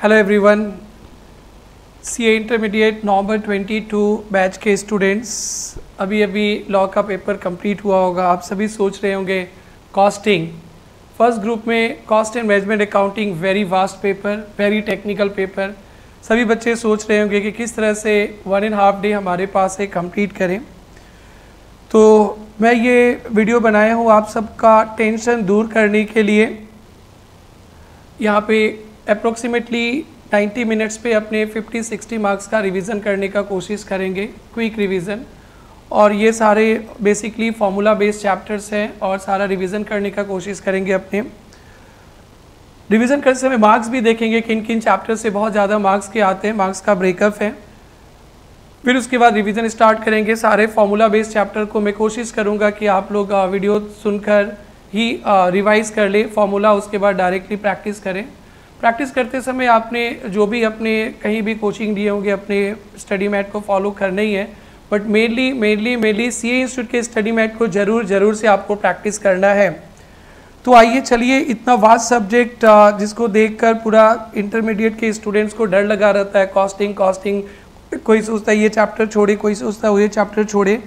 Hello everyone, CA intermediate नवंबर 22 batch के students, अभी law का पेपर कंप्लीट हुआ होगा। आप सभी सोच रहे होंगे कॉस्टिंग, फर्स्ट ग्रुप में cost and management accounting, very vast paper, very technical paper. सभी बच्चे सोच रहे होंगे कि किस तरह से 1.5 डे हमारे पास है कंप्लीट करें। तो मैं ये वीडियो बनाया हूँ आप सबका टेंशन दूर करने के लिए। यहाँ पे अप्रोक्सीमेटली 90 मिनट्स पे अपने 50-60 मार्क्स का रिवीजन करने का कोशिश करेंगे, क्विक रिवीजन। और ये सारे बेसिकली फार्मूला बेस्ड चैप्टर्स हैं और सारा रिवीजन करने का कोशिश करेंगे। अपने रिवीजन करते समय मार्क्स भी देखेंगे किन किन चैप्टर से बहुत ज़्यादा मार्क्स के आते हैं, मार्क्स का ब्रेकअप है। फिर उसके बाद रिवीजन स्टार्ट करेंगे सारे फार्मूला बेस्ड चैप्टर को। मैं कोशिश करूँगा कि आप लोग वीडियो सुनकर ही रिवाइज कर ले फार्मूला, उसके बाद डायरेक्टली प्रैक्टिस करें। प्रैक्टिस करते समय आपने जो भी अपने कहीं भी कोचिंग दिए होंगे अपने स्टडी मैट को फॉलो करना ही है, बट मेनली सीए इंस्टीट्यूट के स्टडी मैट को ज़रूर से आपको प्रैक्टिस करना है। तो आइए चलिए, इतना वास्ट सब्जेक्ट जिसको देखकर पूरा इंटरमीडिएट के स्टूडेंट्स को डर लगा रहता है, कॉस्टिंग, कोई सोचता है ये चैप्टर छोड़े, कोई सोचता है वो ये चैप्टर छोड़े।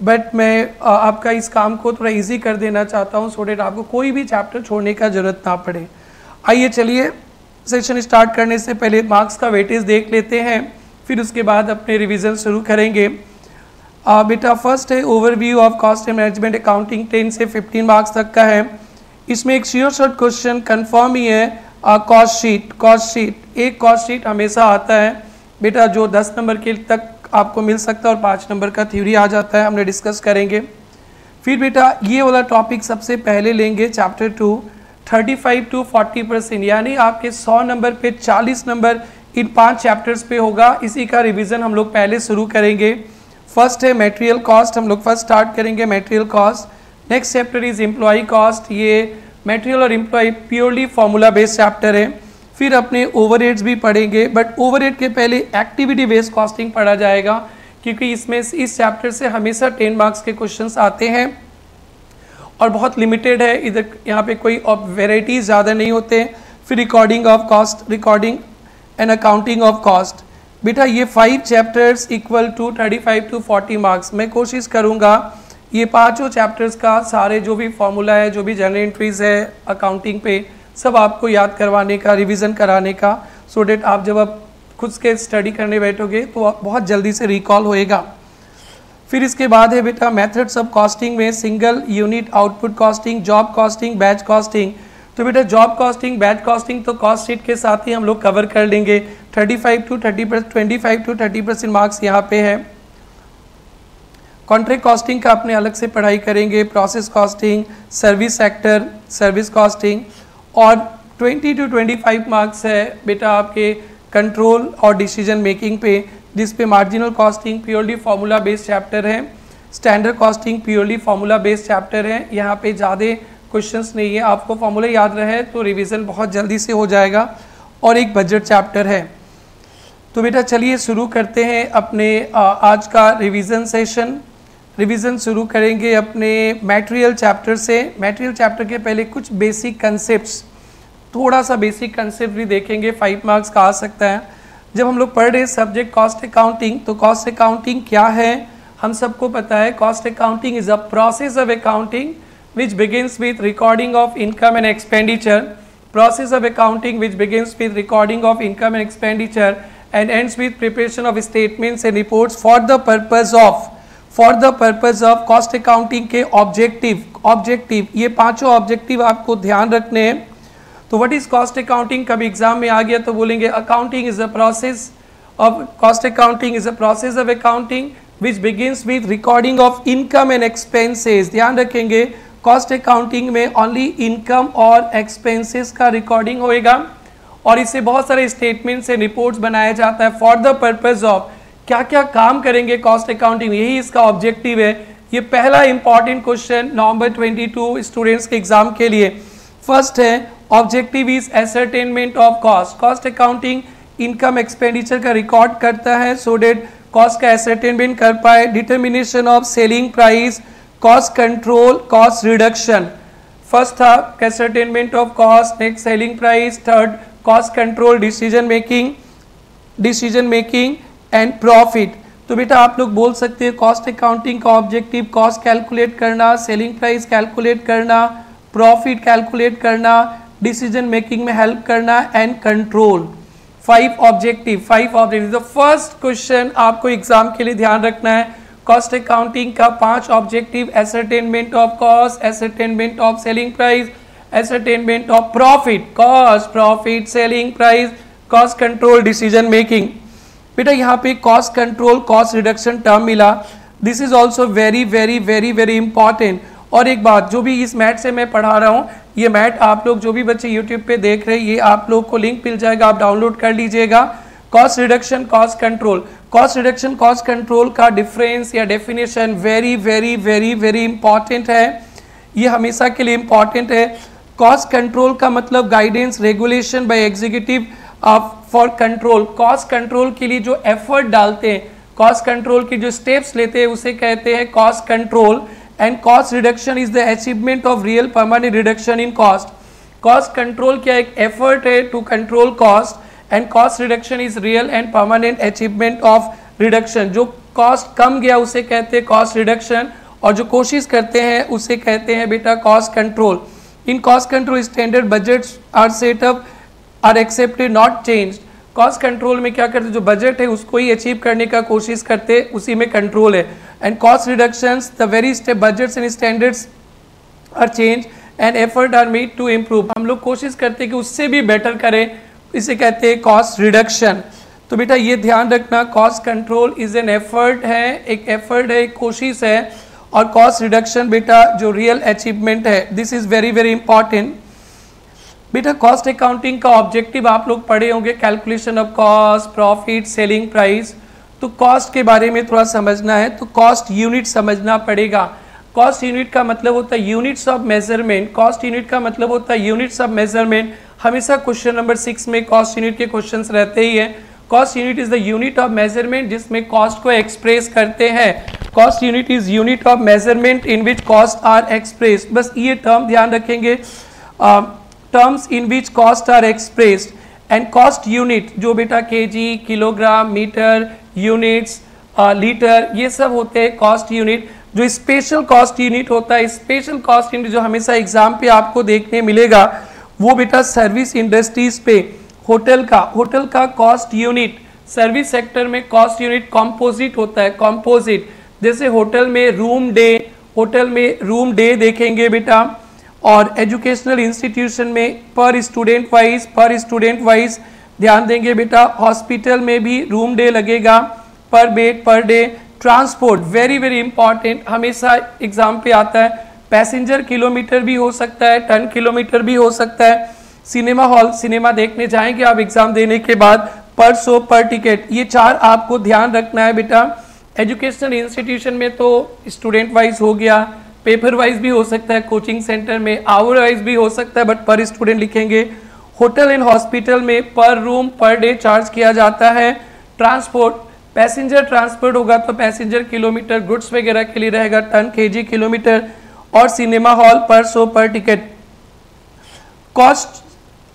बट मैं आपका इस काम को थोड़ा इजी कर देना चाहता हूँ सो डेट आपको कोई भी चैप्टर छोड़ने का ज़रूरत ना पड़े। आइए चलिए, सेशन स्टार्ट करने से पहले मार्क्स का वेटेज देख लेते हैं, फिर उसके बाद अपने रिवीजन शुरू करेंगे। बेटा फर्स्ट है overview of cost and management accounting, 10 से 15 मार्क्स तक का है। इसमें एक श्योर शॉर्ट क्वेश्चन कन्फर्म ही है, कॉस्ट शीट। एक कॉस्ट शीट हमेशा आता है बेटा जो 10 नंबर के तक आपको मिल सकता है और 5 नंबर का थ्योरी आ जाता है, हमने डिस्कस करेंगे। फिर बेटा ये वाला टॉपिक सबसे पहले लेंगे, चैप्टर 2, 35 to 40%, यानी आपके 100 नंबर पे 40 नंबर इन 5 चैप्टर्स पे होगा। इसी का रिवीजन हम लोग पहले शुरू करेंगे। फर्स्ट है मटेरियल कॉस्ट, हम लोग फर्स्ट स्टार्ट करेंगे material cost. Next chapter is employ cost, ये मटेरियल और employ purely formula based chapter है। फिर अपने ओवरहेड्स भी पढ़ेंगे, बट ओवरहेड के पहले एक्टिविटी बेस्ड कॉस्टिंग पढ़ा जाएगा, क्योंकि इसमें इस चैप्टर से हमेशा 10 मार्क्स के क्वेश्चंस आते हैं और बहुत लिमिटेड है इधर, यहाँ पे कोई वेराइटीज ज़्यादा नहीं होते। फिर recording of cost, recording and accounting of cost. बेटा ये 5 chapters equal to 35 to 40 marks. मैं कोशिश करूँगा ये 5 चैप्टर्स का सारे जो भी फॉर्मूला है, जो भी जनरल एंट्रीज है अकाउंटिंग पे, सब आपको याद करवाने का, रिवीजन कराने का, सो डेट आप जब आप खुद के स्टडी करने बैठोगे तो बहुत जल्दी से रिकॉल होएगा। फिर इसके बाद है बेटा मेथड्स ऑफ कॉस्टिंग में single unit output costing, job costing, batch costing. तो बेटा जॉब कॉस्टिंग, बैच कॉस्टिंग तो कॉस्ट शीट के साथ ही हम लोग कवर कर लेंगे। 25 to 30% मार्क्स यहाँ पे है। कॉन्ट्रैक्ट कॉस्टिंग का अपने अलग से पढ़ाई करेंगे, process costing, service sector, service costing. और 20 to 25 मार्क्स है बेटा आपके कंट्रोल और डिसीजन मेकिंग पे, जिस पे marginal costing purely formula based chapter है, standard costing purely formula based chapter है। यहाँ पे ज़्यादा क्वेश्चंस नहीं है, आपको फार्मूला याद रहे तो रिवीजन बहुत जल्दी से हो जाएगा। और एक बजट चैप्टर है। तो बेटा चलिए शुरू करते हैं अपने आज का रिवीजन सेशन। रिवीजन शुरू करेंगे अपने मटेरियल चैप्टर से। मटेरियल चैप्टर के पहले कुछ बेसिक कंसेप्ट्स, थोड़ा सा बेसिक कंसेप्ट भी देखेंगे, 5 मार्क्स का आ सकता है। जब हम लोग पढ़ रहे सब्जेक्ट कॉस्ट अकाउंटिंग, तो कॉस्ट अकाउंटिंग क्या है हम सबको पता है। Cost accounting is a process of accounting which begins with recording of income and expenditure, process of accounting which begins with recording of income and expenditure and ends with preparation of statements and reports for the purpose of cost accounting के objective. ये 5 objective आपको ध्यान रखने हैं। तो what is cost accounting, कभी exam में आ गया तो बोलेंगे accounting is a process of cost accounting is a process of accounting which begins with recording of income and expenses. ध्यान रखेंगे कॉस्ट अकाउंटिंग में ओनली इनकम और एक्सपेंसेस का रिकॉर्डिंग होएगा और इससे बहुत सारे स्टेटमेंट्स एंड रिपोर्ट्स बनाया जाता है फॉर द पर्पज ऑफ क्या क्या काम करेंगे कॉस्ट अकाउंटिंग, यही इसका ऑब्जेक्टिव है। ये पहला इंपॉर्टेंट क्वेश्चन नवंबर 22 स्टूडेंट्स के एग्जाम के लिए। फर्स्ट है objective is ascertainment of cost. Cost accounting income expenditure का रिकॉर्ड करता है सो डेट कॉस्ट का एसरटेनमेंट कर पाए। Determination of selling price, cost control, cost reduction. First था ascertainment of cost, next selling price, third cost control, decision making and profit. तो बेटा आप लोग बोल सकते हैं कॉस्ट अकाउंटिंग का ऑब्जेक्टिव कॉस्ट कैलकुलेट करना, सेलिंग प्राइस कैलकुलेट करना, प्रॉफिट कैलकुलेट करना, डिसीजन मेकिंग में हेल्प करना and control. 5 objective. The first question आपको एग्जाम के लिए ध्यान रखना है, कॉस्ट अकाउंटिंग का 5 objective, ascertainment of cost, ascertainment of selling price, ascertainment of profit, cost, profit, selling price, cost control, decision making. बेटा यहाँ पे cost control, cost reduction term मिला, this is also very very very very important. और एक बात, जो भी इस मैथ से मैं पढ़ा रहा हूँ, ये मैथ आप लोग जो भी बच्चे यूट्यूब पे देख रहे हैं, ये आप लोग को लिंक मिल जाएगा, आप डाउनलोड कर लीजिएगा। Cost reduction, cost control, cost reduction cost control का डिफरेंस या definition very very very very important है, ये हमेशा के लिए इंपॉर्टेंट है। कॉस्ट कंट्रोल का मतलब guidance, regulation bye executive for control. Cost control के लिए जो एफर्ट डालते हैं, कॉस्ट कंट्रोल की जो स्टेप्स लेते हैं, उसे कहते हैं cost control. And cost reduction is the achievement of real permanent reduction in cost. Cost control क्या एक एफर्ट है to control cost, and cost reduction is real and permanent achievement of reduction. जो cost कम गया उसे कहते हैं cost reduction, और जो कोशिश करते हैं उसे कहते हैं बेटा cost control. In cost control standard budgets are set up are accepted not changed. Cost control में क्या करते हैं, जो बजट है उसको ही अचीव करने का कोशिश करते, उसी में कंट्रोल है। And cost reductions the very step budgets and standards are change and effort are made to improve. हम लोग कोशिश करते हैं कि उससे भी बेटर करें, इसे कहते हैं कॉस्ट रिडक्शन। तो बेटा ये ध्यान रखना, cost control is an effort है, एक एफर्ट है, एक कोशिश है, और कॉस्ट रिडक्शन बेटा जो रियल अचीवमेंट है, this is very very important. बेटा कॉस्ट अकाउंटिंग का ऑब्जेक्टिव आप लोग पढ़े होंगे, calculation of cost, profit, selling price. तो कॉस्ट के बारे में थोड़ा समझना है तो कॉस्ट यूनिट समझना पड़ेगा। कॉस्ट यूनिट का मतलब होता है units of measurement. Cost unit का मतलब होता है यूनिट्स ऑफ मेजरमेंट। हमेशा क्वेश्चन नंबर 6 में कॉस्ट यूनिट के क्वेश्चंस रहते ही हैं। Cost unit is the unit of measurement जिसमें कॉस्ट को एक्सप्रेस करते हैं। Cost unit is unit of measurement in which cost are express. बस ये टर्म ध्यान रखेंगे, terms in which cost are expressed. And cost unit जो बेटा KG, kilogram, metre, units, litre, ये सब होते हैं कॉस्ट यूनिट। जो स्पेशल कॉस्ट यूनिट होता है, स्पेशल कॉस्ट यूनिट जो हमेशा एग्जाम पे आपको देखने मिलेगा, वो बेटा सर्विस इंडस्ट्रीज पे होटल का कॉस्ट यूनिट, सर्विस सेक्टर में कॉस्ट यूनिट कॉम्पोजिट होता है, कॉम्पोजिट। जैसे होटल में रूम डे देखेंगे बेटा, और एजुकेशनल इंस्टीट्यूशन में पर स्टूडेंट वाइज ध्यान देंगे बेटा। हॉस्पिटल में भी रूम डे लगेगा, पर bed per day. Transport very very important, हमेशा एग्जाम पे आता है। पैसेंजर किलोमीटर भी हो सकता है, टन किलोमीटर भी हो सकता है। सिनेमा हॉल, सिनेमा देखने जाएंगे आप एग्जाम देने के बाद, पर शो पर टिकट, ये 4 आपको ध्यान रखना है बेटा। एजुकेशनल इंस्टीट्यूशन में तो स्टूडेंट वाइज हो गया, पेपर वाइज भी हो सकता है, कोचिंग सेंटर में आवर वाइज भी हो सकता है, बट पर स्टूडेंट लिखेंगे। होटल एंड हॉस्पिटल में पर रूम पर डे चार्ज किया जाता है। ट्रांसपोर्ट, पैसेंजर ट्रांसपोर्ट होगा तो पैसेंजर किलोमीटर, गुड्स वगैरह के लिए रहेगा टन, केजी, किलोमीटर। और cinema hall per show per ticket. Cost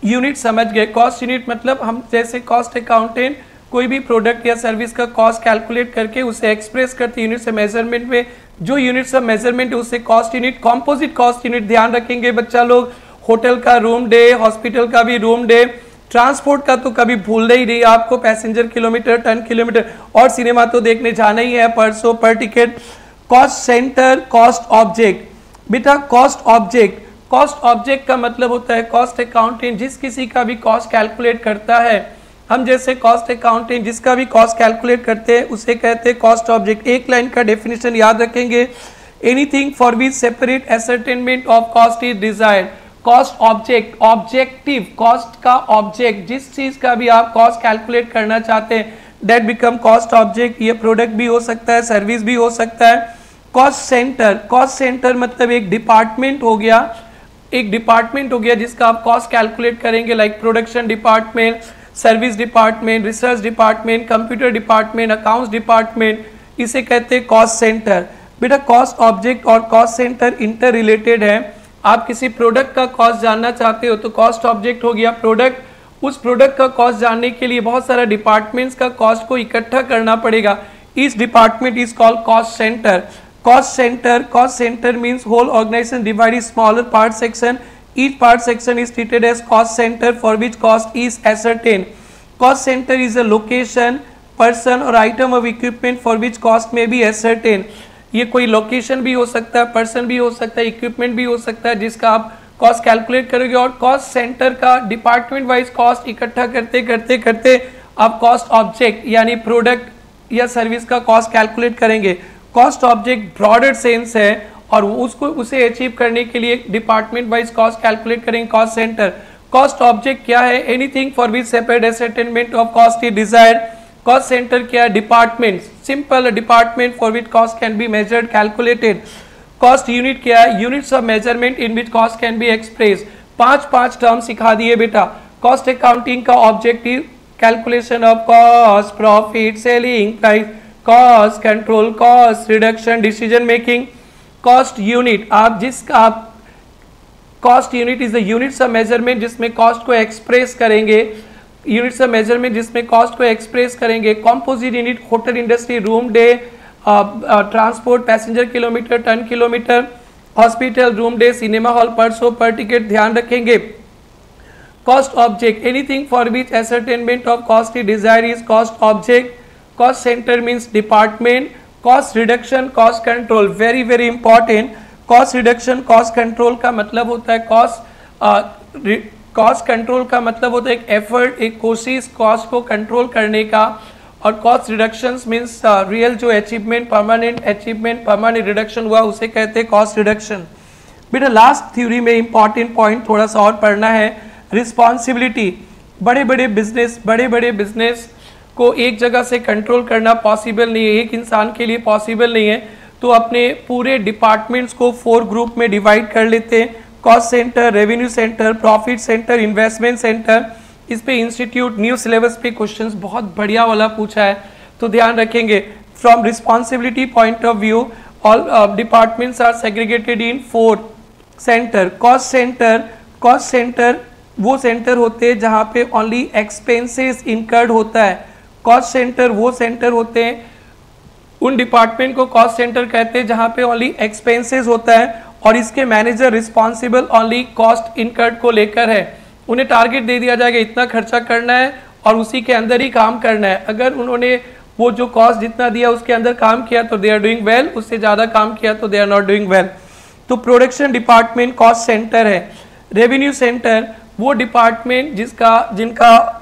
unit समझ गए। कॉस्ट यूनिट मतलब हम जैसे कॉस्ट अकाउंटेंट कोई भी प्रोडक्ट या सर्विस का कॉस्ट कैलकुलेट करके उसे एक्सप्रेस करते यूनिट्स ऑफ मेजरमेंट में, जो यूनिट्स ऑफ मेजरमेंट है उसे cost unit, composite cost unit ध्यान रखेंगे बच्चा लोग। होटल का रूम डे, हॉस्पिटल का भी रूम डे, ट्रांसपोर्ट का तो कभी भूलना ही नहीं आपको, पैसेंजर किलोमीटर, टन किलोमीटर, और सिनेमा तो देखने जाना ही है, पर show per ticket. Cost centre, cost object. बेटा कॉस्ट ऑब्जेक्ट का मतलब होता है कॉस्ट अकाउंटेंट जिस किसी का भी कॉस्ट कैलकुलेट करता है, हम जैसे कॉस्ट अकाउंटेंट जिसका भी कॉस्ट कैलकुलेट करते हैं उसे कहते हैं कॉस्ट ऑब्जेक्ट। एक लाइन का डेफिनेशन याद रखेंगे, anything for which separate ascertainment of cost is desired. Cost object, objective, cost का ऑब्जेक्ट, जिस चीज का भी आप कॉस्ट कैलकुलेट करना चाहते हैं, दैट बिकम कॉस्ट ऑब्जेक्ट। ये प्रोडक्ट भी हो सकता है, सर्विस भी हो सकता है। कॉस्ट सेंटर मतलब एक डिपार्टमेंट हो गया, जिसका आप कॉस्ट कैलकुलेट करेंगे, like production department, service department, research department, computer department, accounts department, इसे कहते हैं कॉस्ट सेंटर। बेटा कॉस्ट ऑब्जेक्ट और कॉस्ट सेंटर इंटर रिलेटेड है। आप किसी प्रोडक्ट का कॉस्ट जानना चाहते हो तो कॉस्ट ऑब्जेक्ट हो गया प्रोडक्ट, उस प्रोडक्ट का कॉस्ट जानने के लिए बहुत सारा डिपार्टमेंट्स का कॉस्ट को इकट्ठा करना पड़ेगा। Each department is called cost centre. Cost center means whole organization divided smaller part section. Each part section is treated as cost center for which cost is ascertained. Cost center is a location, person or item of equipment for which cost may be ascertained. ये कोई location भी हो सकता है, person भी हो सकता है, इक्विपमेंट भी हो सकता है जिसका आप कॉस्ट कैलकुलेट करोगे। और कॉस्ट सेंटर का डिपार्टमेंट वाइज कॉस्ट इकट्ठा करते करते करते आप कॉस्ट ऑब्जेक्ट यानी प्रोडक्ट या सर्विस का कॉस्ट कैलकुलेट करेंगे। कॉस्ट ऑब्जेक्ट ब्रॉडर सेंस है और उसे अचीव करने के लिए डिपार्टमेंट वाइज कॉस्ट कैलकुलेट करेंगे कॉस्ट सेंटर। कॉस्ट ऑब्जेक्ट क्या है? Anything for which separate ascertainment of cost is desired. Cost centre क्या है? Department, simple department for which cost can be measured calculated. Cost unit क्या है? Units of measurement in which cost can be express. पांच term सिखा दिए बेटा। Cost accounting का objective calculation of cost, profit, selling price, cost control, cost reduction, decision making. Cost unit आप cost unit is the units of measurement जिसमें cost को express करेंगे। Units of measurement जिसमें कॉस्ट को एक्सप्रेस करेंगे। Composite unit hotel industry, room day, transport, passenger kilometre, ton kilometre, hospital, room day, cinema hall, per show, per ticket ध्यान रखेंगे। Cost object anything for which ascertainment of cost is desire is cost object. Cost centre means department. Cost reduction, cost control, very very important. Cost reduction, cost control का मतलब होता है cost control का मतलब होता है एक एफर्ट, एक कोशिश कॉस्ट को कंट्रोल करने का। और कॉस्ट रिडक्शंस मीन्स रियल जो अचीवमेंट, परमानेंट रिडक्शन हुआ उसे कहते हैं कॉस्ट रिडक्शन। बेटा लास्ट थ्योरी में इंपॉर्टेंट पॉइंट थोड़ा सा और पढ़ना है, रिस्पॉन्सिबिलिटी। बड़े बड़े बिजनेस को एक जगह से कंट्रोल करना पॉसिबल नहीं है, एक इंसान के लिए पॉसिबल नहीं है। तो अपने पूरे डिपार्टमेंट्स को 4 ग्रुप में डिवाइड कर लेते हैं। Cost centre, revenue centre, profit centre, investment centre. इस पे इंस्टीट्यूट न्यू सिलेबस पे क्वेश्चंस बहुत बढ़िया वाला पूछा है तो ध्यान रखेंगे। From responsibility point of view all departments are segregated in 4 centre. Cost centre वो सेंटर होते हैं जहाँ पे ओनली एक्सपेंसेस इनकर्ड होता है। कॉस्ट सेंटर वो सेंटर होते हैं, उन डिपार्टमेंट को कॉस्ट सेंटर कहते हैं जहाँ पे ओनली एक्सपेंसेस होता है और इसके manager responsible only cost incurred को लेकर है। उन्हें टारगेट दे दिया जाएगा इतना खर्चा करना है और उसी के अंदर ही काम करना है। अगर उन्होंने वो जो कॉस्ट जितना दिया उसके अंदर काम किया तो दे आर डूइंग वेल, उससे ज़्यादा काम किया तो they are not doing well. तो प्रोडक्शन डिपार्टमेंट कॉस्ट सेंटर है। रेवेन्यू सेंटर वो डिपार्टमेंट जिनका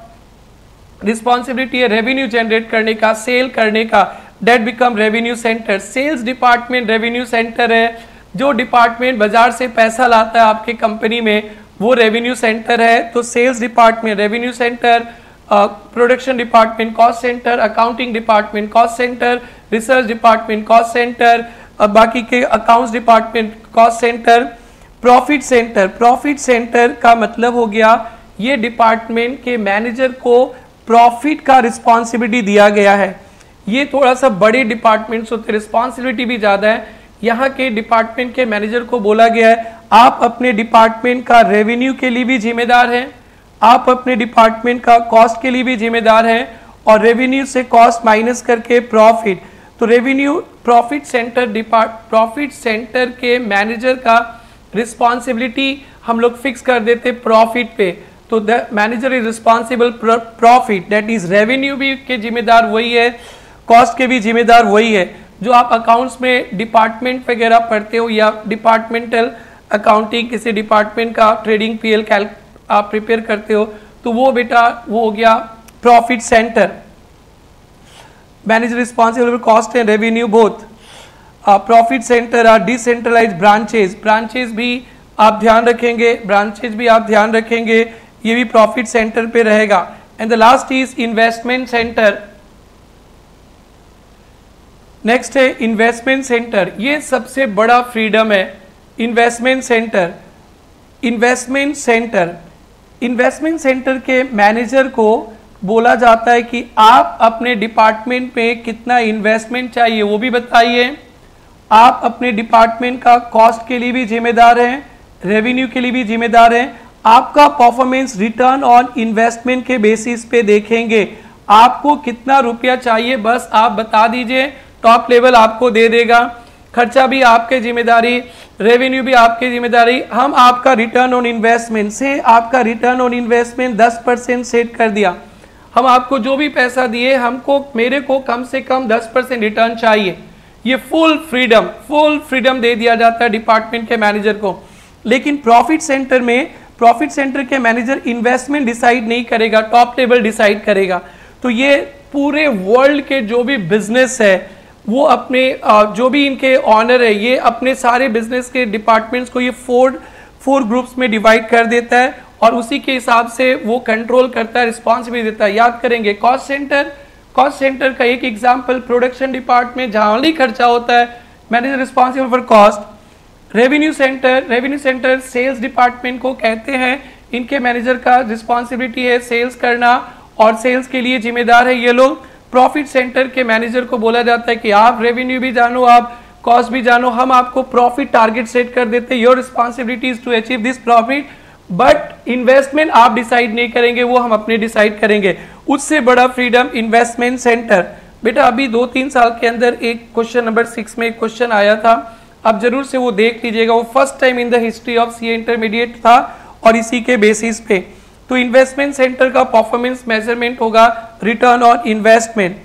रिस्पॉन्सिबिलिटी है रेवेन्यू जनरेट करने का, सेल करने का, that become revenue centre. Sales department revenue centre है। जो डिपार्टमेंट बाजार से पैसा लाता है आपके कंपनी में वो रेवेन्यू सेंटर है। तो sales department revenue centre, production department cost centre, accounting department cost centre, research department cost centre, बाकी के accounts department cost centre. Profit centre का मतलब हो गया ये डिपार्टमेंट के मैनेजर को प्रॉफिट का रिस्पॉन्सिबिलिटी दिया गया है। ये थोड़ा सा बड़े डिपार्टमेंट्स होते हैं, रिस्पॉन्सिबिलिटी भी ज़्यादा है। यहाँ के डिपार्टमेंट के मैनेजर को बोला गया है आप अपने डिपार्टमेंट का रेवेन्यू के लिए भी जिम्मेदार हैं, आप अपने डिपार्टमेंट का कॉस्ट के लिए भी जिम्मेदार हैं और रेवेन्यू से कॉस्ट माइनस करके प्रॉफिट। तो प्रॉफिट सेंटर के मैनेजर का रिस्पॉन्सिबिलिटी हम लोग फिक्स कर देते प्रॉफिट पे। तो the manager is responsible profit, that is revenue भी के जिम्मेदार वही है, कॉस्ट के भी जिम्मेदार वही है। जो आप अकाउंट्स में डिपार्टमेंट वगैरह पढ़ते हो या डिपार्टमेंटल अकाउंटिंग किसी डिपार्टमेंट का ट्रेडिंग पीएल आप प्रिपेयर करते हो तो वो बेटा वो हो गया profit centre. Manager responsible for cost and revenue both. Profit centre are decentralised branches भी आप ध्यान रखेंगे, ये भी प्रॉफिट सेंटर पे रहेगा। And the last is investment centre. Next है इन्वेस्टमेंट सेंटर, ये सबसे बड़ा फ्रीडम है। इन्वेस्टमेंट सेंटर के मैनेजर को बोला जाता है कि आप अपने डिपार्टमेंट में कितना इन्वेस्टमेंट चाहिए वो भी बताइए। आप अपने डिपार्टमेंट का कॉस्ट के लिए भी जिम्मेदार हैं, रेवेन्यू के लिए भी जिम्मेदार हैं, आपका परफॉर्मेंस रिटर्न ऑन इन्वेस्टमेंट के बेसिस पे देखेंगे। आपको कितना रुपया चाहिए बस आप बता दीजिए, टॉप लेवल आपको दे देगा। खर्चा भी आपके जिम्मेदारी, रेवेन्यू भी आपकी जिम्मेदारी। हम आपका रिटर्न ऑन इन्वेस्टमेंट से आपका रिटर्न ऑन इन्वेस्टमेंट 10% सेट कर दिया। हम आपको जो भी पैसा दिए, हमको मेरे को कम से कम 10% रिटर्न चाहिए। ये फुल फ्रीडम दे दिया जाता है डिपार्टमेंट के मैनेजर को। लेकिन प्रॉफिट सेंटर में प्रॉफिट सेंटर के मैनेजर इन्वेस्टमेंट डिसाइड नहीं करेगा, टॉप लेवल डिसाइड करेगा। तो ये पूरे वर्ल्ड के जो भी बिजनेस है वो अपने जो भी इनके ऑनर है, ये अपने सारे बिजनेस के डिपार्टमेंट्स को ये फोर ग्रुप्स में डिवाइड कर देता है और उसी के हिसाब से वो कंट्रोल करता है, रिस्पॉन्सिबिलिटी देता है। याद करेंगे कॉस्ट सेंटर का एक एग्जांपल प्रोडक्शन डिपार्टमेंट, जहां ओनली खर्चा होता है, manager responsible for cost. Revenue centre sales department को कहते हैं, इनके मैनेजर का रिस्पॉन्सिबिलिटी है सेल्स करना और सेल्स के लिए जिम्मेदार है ये लोग। प्रॉफिट सेंटर के मैनेजर को बोला जाता है कि आप रेवेन्यू भी जानो, आप कॉस्ट भी जानो, हम आपको प्रॉफिट टारगेट सेट कर देते हैं, your responsibility is to achieve this profit, but investment आप डिसाइड नहीं करेंगे, वो हम अपने डिसाइड करेंगे। उससे बड़ा फ्रीडम इन्वेस्टमेंट सेंटर। बेटा अभी 2-3 साल के अंदर एक क्वेश्चन नंबर 6 में एक क्वेश्चन आया था, आप जरूर से वो देख लीजिएगा। वो first time in the history of CA intermediate था और इसी के बेसिस पे तो इन्वेस्टमेंट सेंटर का परफॉर्मेंस मेजरमेंट होगा रिटर्न ऑन इन्वेस्टमेंट।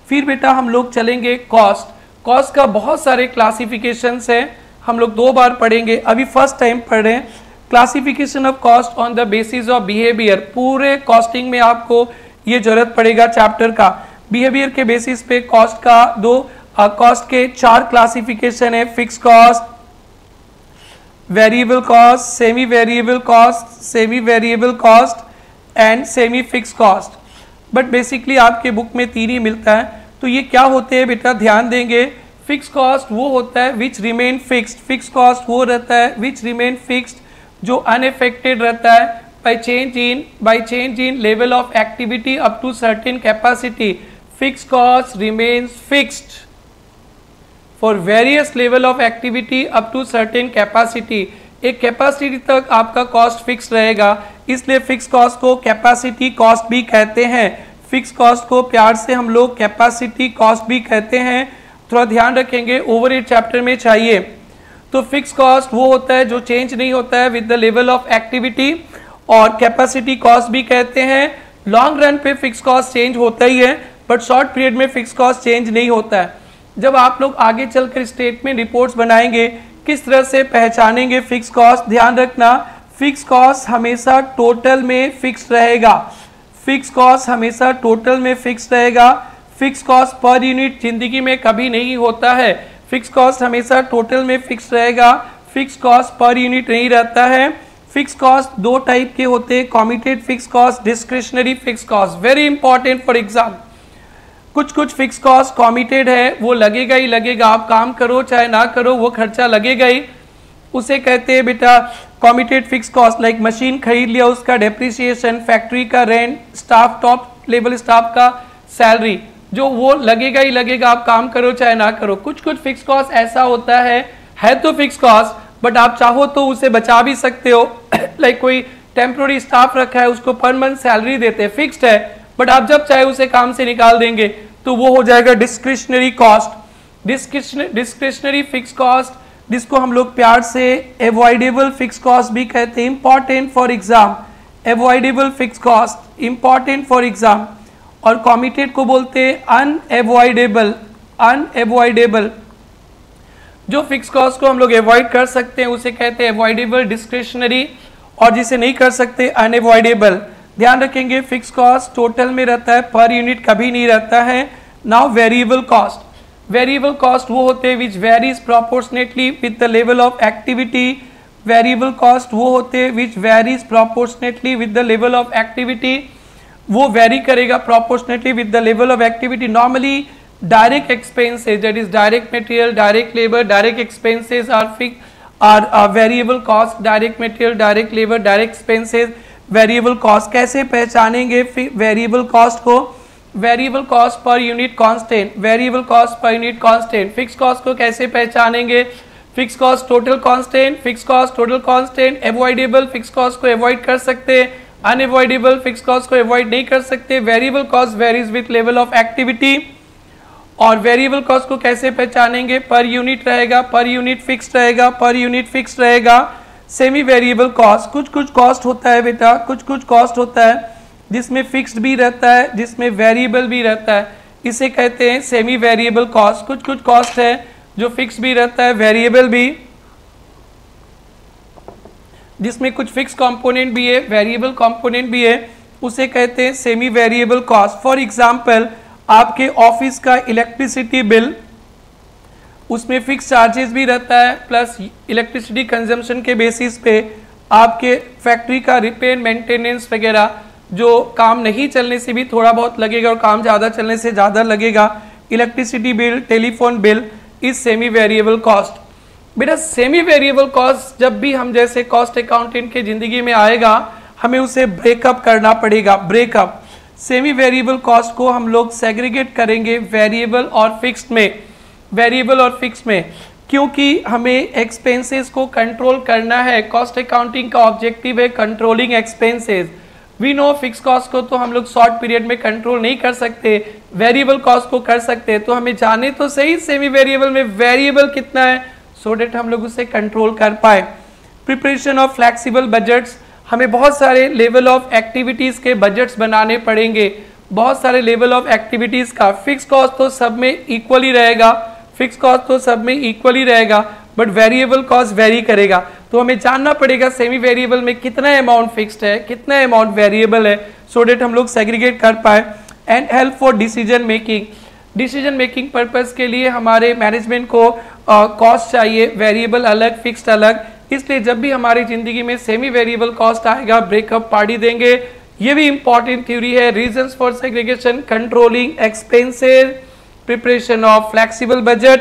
फिर बेटा हम लोग चलेंगे कॉस्ट का बहुत सारे क्लासिफिकेशंस हैं, हम लोग 2 बार पढ़ेंगे, अभी फर्स्ट टाइम पढ़ रहे हैं। Classification of cost on the basis of behaviour, पूरे कॉस्टिंग में आपको ये जरूरत पड़ेगा चैप्टर का। बिहेवियर के बेसिस पे कॉस्ट का कॉस्ट के 4 क्लासिफिकेशन है, fix cost, variable cost, semi variable cost and semi fix cost. But basically आपके बुक में 3 ही मिलता है। तो ये क्या होते हैं बेटा, ध्यान देंगे। फिक्स कॉस्ट वो होता है which remain fixed, fix cost वो रहता है विच रिमेन फिक्स्ड, जो अनएफेक्टेड रहता है by change in level of activity up to certain capacity. Fixed cost remains fixed for various level of activity up to certain capacity. एक capacity तक आपका cost fix रहेगा, इसलिए फिक्स कॉस्ट को capacity cost भी कहते हैं। फिक्स कॉस्ट को प्यार से हम लोग कैपेसिटी कॉस्ट भी कहते हैं। थोड़ा ध्यान रखेंगे, ओवरहेड चैप्टर में चाहिए। तो फिक्स कॉस्ट वो होता है जो चेंज नहीं होता है with the level of activity, और कैपेसिटी कॉस्ट भी कहते हैं। लॉन्ग रन पे फिक्स कॉस्ट चेंज होता ही है, बट शॉर्ट पीरियड में फिक्स कॉस्ट चेंज नहीं होता है। जब आप लोग आगे चलकर स्टेटमेंट रिपोर्ट्स बनाएंगे, किस तरह से पहचानेंगे फिक्स कॉस्ट, ध्यान रखना। फिक्स कॉस्ट हमेशा टोटल में फिक्स रहेगा, फिक्स कॉस्ट हमेशा टोटल में फिक्स रहेगा। फिक्स कॉस्ट पर यूनिट जिंदगी में कभी नहीं होता है, फिक्स कॉस्ट हमेशा टोटल में फिक्स रहेगा, फिक्स कॉस्ट पर यूनिट नहीं रहता है। फिक्स कॉस्ट 2 टाइप के होते हैं, committed fix cost, discretionary fix cost. Very important for exam. कुछ फिक्स कॉस्ट कमिटेड है, वो लगेगा ही लगेगा, आप काम करो चाहे ना करो वो खर्चा लगेगा ही, उसे कहते हैं बेटा committed fix cost. Like machine खरीद लिया, उसका डेप्रिसिएशन, फैक्ट्री का rent, staff top level staff का सैलरी, जो वो लगेगा ही लगेगा, आप काम करो चाहे ना करो। कुछ फिक्स कॉस्ट ऐसा होता है तो फिक्स कॉस्ट, बट आप चाहो तो उसे बचा भी सकते हो। लाइक कोई टेम्पोररी स्टाफ रखा है, उसको पर मंथ सैलरी देते हैं, फिक्स्ड है, बट आप जब चाहे उसे काम से निकाल देंगे, तो वो हो जाएगा discretionary cost. Discretionary fix cost, जिसको हम लोग प्यार से अवॉइडेबल फिक्स कॉस्ट भी कहते हैं, important for exam. Avoidable fix cost important for exam. और कमिटेड को बोलते हैं अनअवॉइडेबल। जो फिक्स कॉस्ट को हम लोग अवॉइड कर सकते हैं उसे कहते हैं अवॉइडेबल डिस्क्रिशनरी, और जिसे नहीं कर सकते अनअवॉइडेबल। ध्यान रखेंगे फिक्स कॉस्ट टोटल में रहता है, पर यूनिट कभी नहीं रहता है। Now variable cost, variable cost वो होते हैं which varies proportionately with the level of activity. Variable cost वो होते हैं which varies proportionately with the level of activity, वो वेरी करेगा proportionately with the level of activity. Normally direct expenses, that is direct material, direct labor, direct expenses are variable cost, direct material, direct labor, direct expenses, variable cost। कैसे पहचानेंगे variable cost को? Variable cost per unit constant, variable cost per unit constant. Fix cost को कैसे पहचानेंगे? Fix cost total constant, fix cost total constant, avoidable fix cost को avoid कर सकते हैं, अनअवॉइडेबल फिक्स कॉस्ट को अवॉइड नहीं कर सकते। Variable cost varies with level of activity, और वेरिएबल कॉस्ट को कैसे पहचानेंगे, पर यूनिट रहेगा, पर यूनिट फिक्स रहेगा, पर यूनिट फिक्स रहेगा। सेमी वेरिएबल कॉस्ट, कुछ कुछ कॉस्ट होता है बेटा, कुछ कुछ कॉस्ट होता है जिसमें फिक्स्ड भी रहता है, जिसमें वेरिएबल भी रहता है, इसे कहते हैं सेमी वेरिएबल कॉस्ट। कुछ कुछ कॉस्ट है जो फिक्स भी रहता है, वेरिएबल भी, जिसमें कुछ फिक्स कंपोनेंट भी है, वेरिएबल कंपोनेंट भी है, उसे कहते हैं semi variable cost. For example आपके ऑफिस का इलेक्ट्रिसिटी बिल, उसमें फिक्स चार्जेस भी रहता है, प्लस इलेक्ट्रिसिटी कंजम्पशन के बेसिस पे आपके फैक्ट्री का रिपेयर मेंटेनेंस वगैरह जो काम नहीं चलने से भी थोड़ा बहुत लगेगा और काम ज़्यादा चलने से ज़्यादा लगेगा, electricity bill, telephone bill is semi variable cost. बेटा सेमी वेरिएबल कॉस्ट जब भी हम जैसे कॉस्ट अकाउंटेंट के जिंदगी में आएगा, हमें उसे ब्रेकअप करना पड़ेगा। ब्रेकअप सेमी वेरिएबल कॉस्ट को हम लोग सेग्रीगेट करेंगे वेरिएबल और फिक्स्ड में, वेरिएबल और फिक्स्ड में, क्योंकि हमें एक्सपेंसेस को कंट्रोल करना है। कॉस्ट अकाउंटिंग का ऑब्जेक्टिव है controlling expenses. We know fix cost को तो हम लोग शॉर्ट पीरियड में कंट्रोल नहीं कर सकते, वेरिएबल कॉस्ट को कर सकते हैं। तो हमें जाने तो सही सेमी वेरिएबल में वेरिएबल कितना है, सो डेट हम लोग उसे कंट्रोल कर पाए। प्रिपरेशन ऑफ फ्लेक्सिबल बजट्स, हमें बहुत सारे लेवल ऑफ एक्टिविटीज के बजट्स बनाने पड़ेंगे, बहुत सारे लेवल ऑफ एक्टिविटीज का। फिक्स कॉस्ट तो सब में इक्वली रहेगा, फिक्स कॉस्ट तो सब में इक्वली रहेगा, बट वेरिएबल कॉस्ट वेरी करेगा। तो हमें जानना पड़ेगा सेमी वेरिएबल में कितना अमाउंट फिक्स्ड है, कितना अमाउंट वेरिएबल है, सो डेट हम लोग सेग्रीगेट कर पाए। And help for decision making, decision making purpose के लिए हमारे मैनेजमेंट को कॉस्ट चाहिए, वेरिएबल अलग, फिक्स्ड अलग। इसलिए जब भी हमारी जिंदगी में सेमी वेरिएबल कॉस्ट आएगा, ब्रेकअप पार्टी देंगे। ये भी इंपॉर्टेंट थ्योरी है। Reasons for segregation, controlling expenses, preparation of flexible budget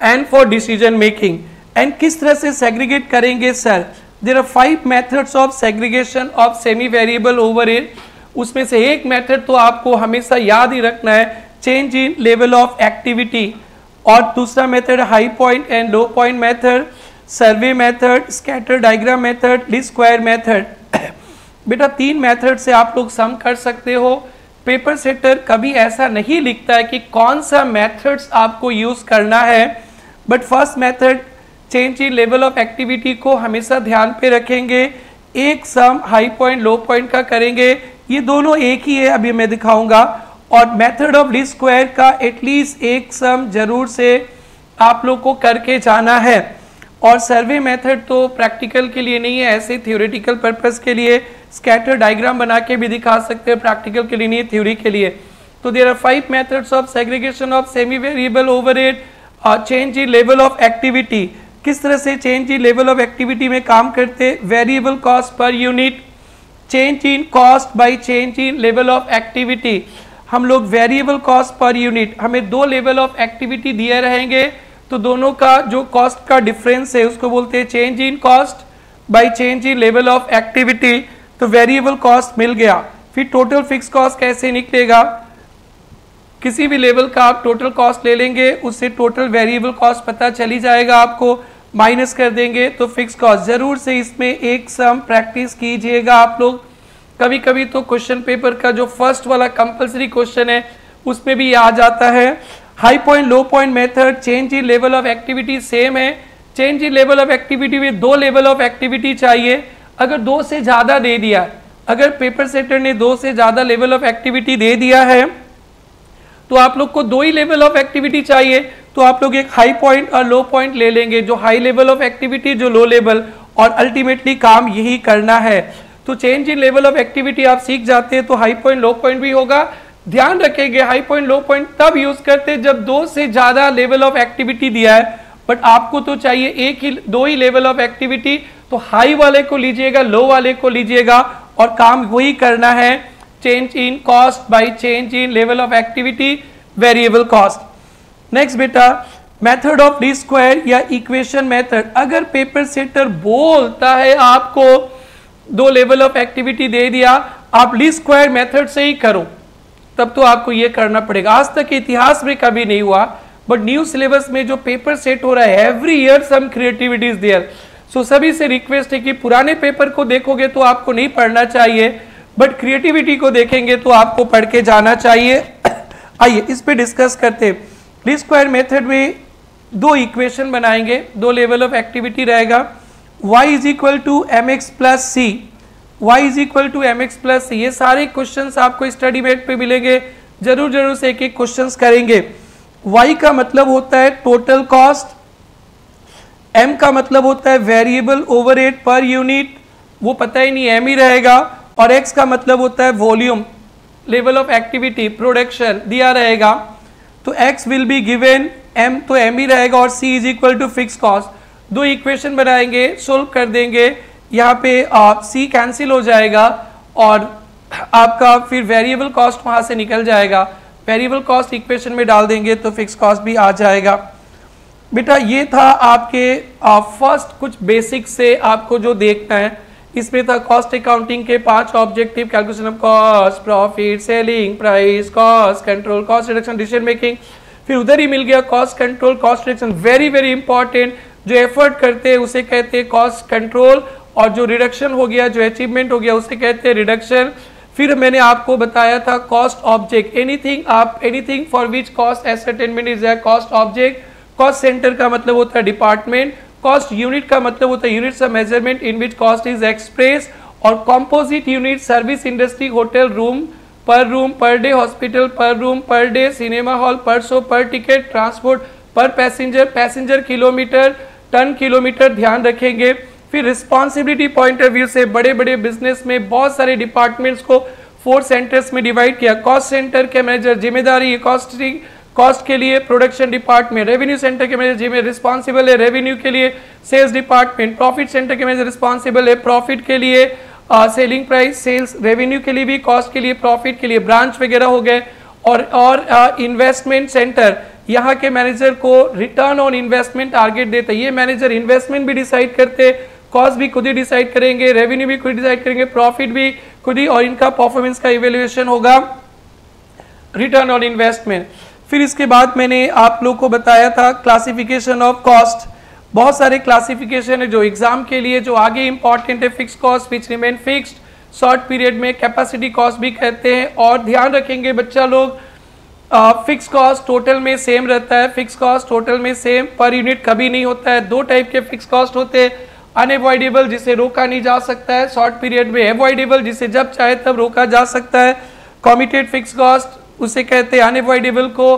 and for decision making. And किस तरह से सेग्रीगेट करेंगे sir? There are 5 methods of segregation of semi variable overhead. उसमें से एक मेथड तो आपको हमेशा याद ही रखना है, change in level of activity, और दूसरा method high point and low point method, survey method, scatter diagram method, least square method. बेटा 3 मेथड से आप लोग सम कर सकते हो। पेपर सेटर कभी ऐसा नहीं लिखता है कि कौन सा मेथड्स आपको यूज करना है, but first method change in level of activity को हमेशा ध्यान पे रखेंगे। एक some high point low point का करेंगे, ये दोनों एक ही है, अभी मैं दिखाऊंगा। और मेथड ऑफ लीस्ट स्क्वायर का एटलीस्ट एक सम जरूर से आप लोग को करके जाना है। और सर्वे मेथड तो प्रैक्टिकल के लिए नहीं है, ऐसे थ्योरेटिकल पर्पस के लिए स्कैटर डायग्राम बना के भी दिखा सकते हैं, प्रैक्टिकल के लिए नहीं, थ्योरी के लिए। तो there are 5 methods of segregation of semi variable overhead. Change in level of activity, किस तरह से change in level of activity में काम करते, variable cost per unit, change in cost by change in level of activity. हम लोग variable cost per unit, हमें 2 level of activity दिए रहेंगे, तो दोनों का जो कॉस्ट का डिफरेंस है उसको बोलते हैं change in cost by change in level of activity. तो वेरिएबल कॉस्ट मिल गया। फिर टोटल फिक्स कॉस्ट कैसे निकलेगा? किसी भी लेवल का आप टोटल कॉस्ट ले लेंगे, उससे टोटल वेरिएबल कॉस्ट पता चली जाएगा, आपको माइनस कर देंगे तो फिक्स कॉस्ट। जरूर से इसमें एक सम प्रैक्टिस कीजिएगा आप लोग। कभी कभी तो क्वेश्चन पेपर का जो फर्स्ट वाला कंपलसरी क्वेश्चन है उसमें भी आ जाता है। High point low point method, change in level of activity same है। Change in level of activity में 2 लेवल ऑफ एक्टिविटी चाहिए। अगर 2 से ज्यादा दे दिया, अगर पेपर सेटर ने 2 से ज्यादा लेवल ऑफ एक्टिविटी दे दिया है तो आप लोग को 2 ही लेवल ऑफ एक्टिविटी चाहिए, तो आप लोग एक हाई पॉइंट और लो पॉइंट ले लेंगे, जो हाई लेवल ऑफ एक्टिविटी, जो लो लेवल, और अल्टीमेटली काम यही करना है। तो change in level of activity आप सीख जाते हैं तो हाई पॉइंट लो पॉइंट भी होगा। ध्यान रखेंगे हाई पॉइंट लो पॉइंट तब यूज करते हैं जब 2 से ज्यादा लेवल ऑफ एक्टिविटी दिया है, बट आपको तो चाहिए 2 ही लेवल ऑफ एक्टिविटी, तो हाई वाले को लीजिएगा, लो वाले को लीजिएगा, और काम वही करना है, change in cost by change in level of activity, variable cost. Next बेटा मेथड ऑफ लीस्ट स्क्वायर या इक्वेशन मेथड। अगर पेपर सेटर बोलता है आपको 2 लेवल ऑफ एक्टिविटी दे दिया, आप लीस्ट स्क्वायर मेथड से ही करो, तब तो आपको ये करना पड़ेगा। आज तक इतिहास में कभी नहीं हुआ बट न्यू सिलेबस में जो पेपर सेट हो रहा है every year some creativity is there. So सभी से रिक्वेस्ट है कि पुराने पेपर को देखोगे तो आपको नहीं पढ़ना चाहिए, बट क्रिएटिविटी को देखेंगे तो आपको पढ़ के जाना चाहिए। आइए इस पे डिस्कस करते हैं। लीस्ट स्क्वायर मेथड में दो इक्वेशन बनाएंगे, दो लेवल ऑफ एक्टिविटी रहेगा। y is equal to M x plus C, Y is equal to M x plus C. ये सारे क्वेश्चंस आपको स्टडी मेट पे मिलेंगे, जरूर से एक एक क्वेश्चंस करेंगे। y का मतलब होता है टोटल कॉस्ट, m का मतलब होता है वेरिएबल ओवरहेड पर यूनिट, वो पता ही नहीं m ही रहेगा, और x का मतलब होता है volume, level of activity, production दिया रहेगा। तो x will be given m, तो m ही रहेगा, और c is equal to fix cost. दो इक्वेशन बनाएंगे, सोल्व कर देंगे, यहाँ पे c कैंसिल हो जाएगा और आपका फिर वेरिएबल कॉस्ट वहां से निकल जाएगा। वेरिएबल कॉस्ट इक्वेशन में डाल देंगे तो फिक्स कॉस्ट भी आ जाएगा। बेटा ये था आपके फर्स्ट कुछ बेसिक से आपको जो देखना है। इसमें था कॉस्ट अकाउंटिंग के 5 objective, calculation of cost, profit, selling price, cost control, cost reduction, decision making. फिर उधर ही मिल गया cost control, cost reduction, very important. जो एफर्ट करते हैं उसे कहते हैं कॉस्ट कंट्रोल, और जो रिडक्शन हो गया, जो अचीवमेंट हो गया, उसे कहते हैं रिडक्शन। फिर मैंने आपको बताया था cost object, anything for which cost ascertainment is a cost object. Cost centre का मतलब होता है डिपार्टमेंट, कॉस्ट यूनिट का मतलब होता है units of measurement in which cost is express, और composite unit service industry, hotel, room, per day, hospital, per room, per day, cinema hall, per show, per ticket, transport, per passenger kilometre, ton kilometre ध्यान रखेंगे। फिर responsibility point of view से बड़े business में बहुत सारे departments को 4 centres में डिवाइड किया। कॉस्ट सेंटर के मैनेजर जिम्मेदारी कॉस्ट के लिए प्रोडक्शन डिपार्टमेंट, रेवेन्यू सेंटर के मैनेजर जिम्मे रिस्पॉन्सिबल है रेवेन्यू के लिए, सेल्स डिपार्टमेंट, प्रॉफिट सेंटर के मैनेजर रिस्पॉन्सिबल है प्रॉफिट के लिए, सेलिंग प्राइस, सेल्स, रेवेन्यू के लिए भी, कॉस्ट के लिए, प्रॉफिट के लिए, ब्रांच वगैरह हो गए। और इन्वेस्टमेंट सेंटर, यहाँ के मैनेजर को रिटर्न ऑन इन्वेस्टमेंट टारगेट देते हैं। ये मैनेजर इन्वेस्टमेंट भी डिसाइड करते, कॉस्ट भी खुद ही डिसाइड करेंगे, रेवेन्यू भी खुद डिसाइड करेंगे, प्रॉफिट भी खुद ही, और इनका परफॉर्मेंस का इवेल्युएशन होगा रिटर्न ऑन इन्वेस्टमेंट। फिर इसके बाद मैंने आप लोग को बताया था क्लासिफिकेशन ऑफ कॉस्ट। बहुत सारे क्लासिफिकेशन है जो एग्जाम के लिए जो आगे इंपॉर्टेंट है। Fix cost which remain fixed, short period में कैपेसिटी कॉस्ट भी कहते हैं। और ध्यान रखेंगे बच्चा लोग, फिक्स कॉस्ट टोटल में सेम रहता है, फिक्स कॉस्ट टोटल में सेम, पर यूनिट कभी नहीं होता है। दो टाइप के फिक्स कॉस्ट होते हैं, अनएवॉइडेबल जिसे रोका नहीं जा सकता है शॉर्ट पीरियड में, एवॉइडेबल जिसे जब चाहे तब रोका जा सकता है। कमिटेड फिक्स कॉस्ट उसे कहते हैं अनएवॉइडेबल को,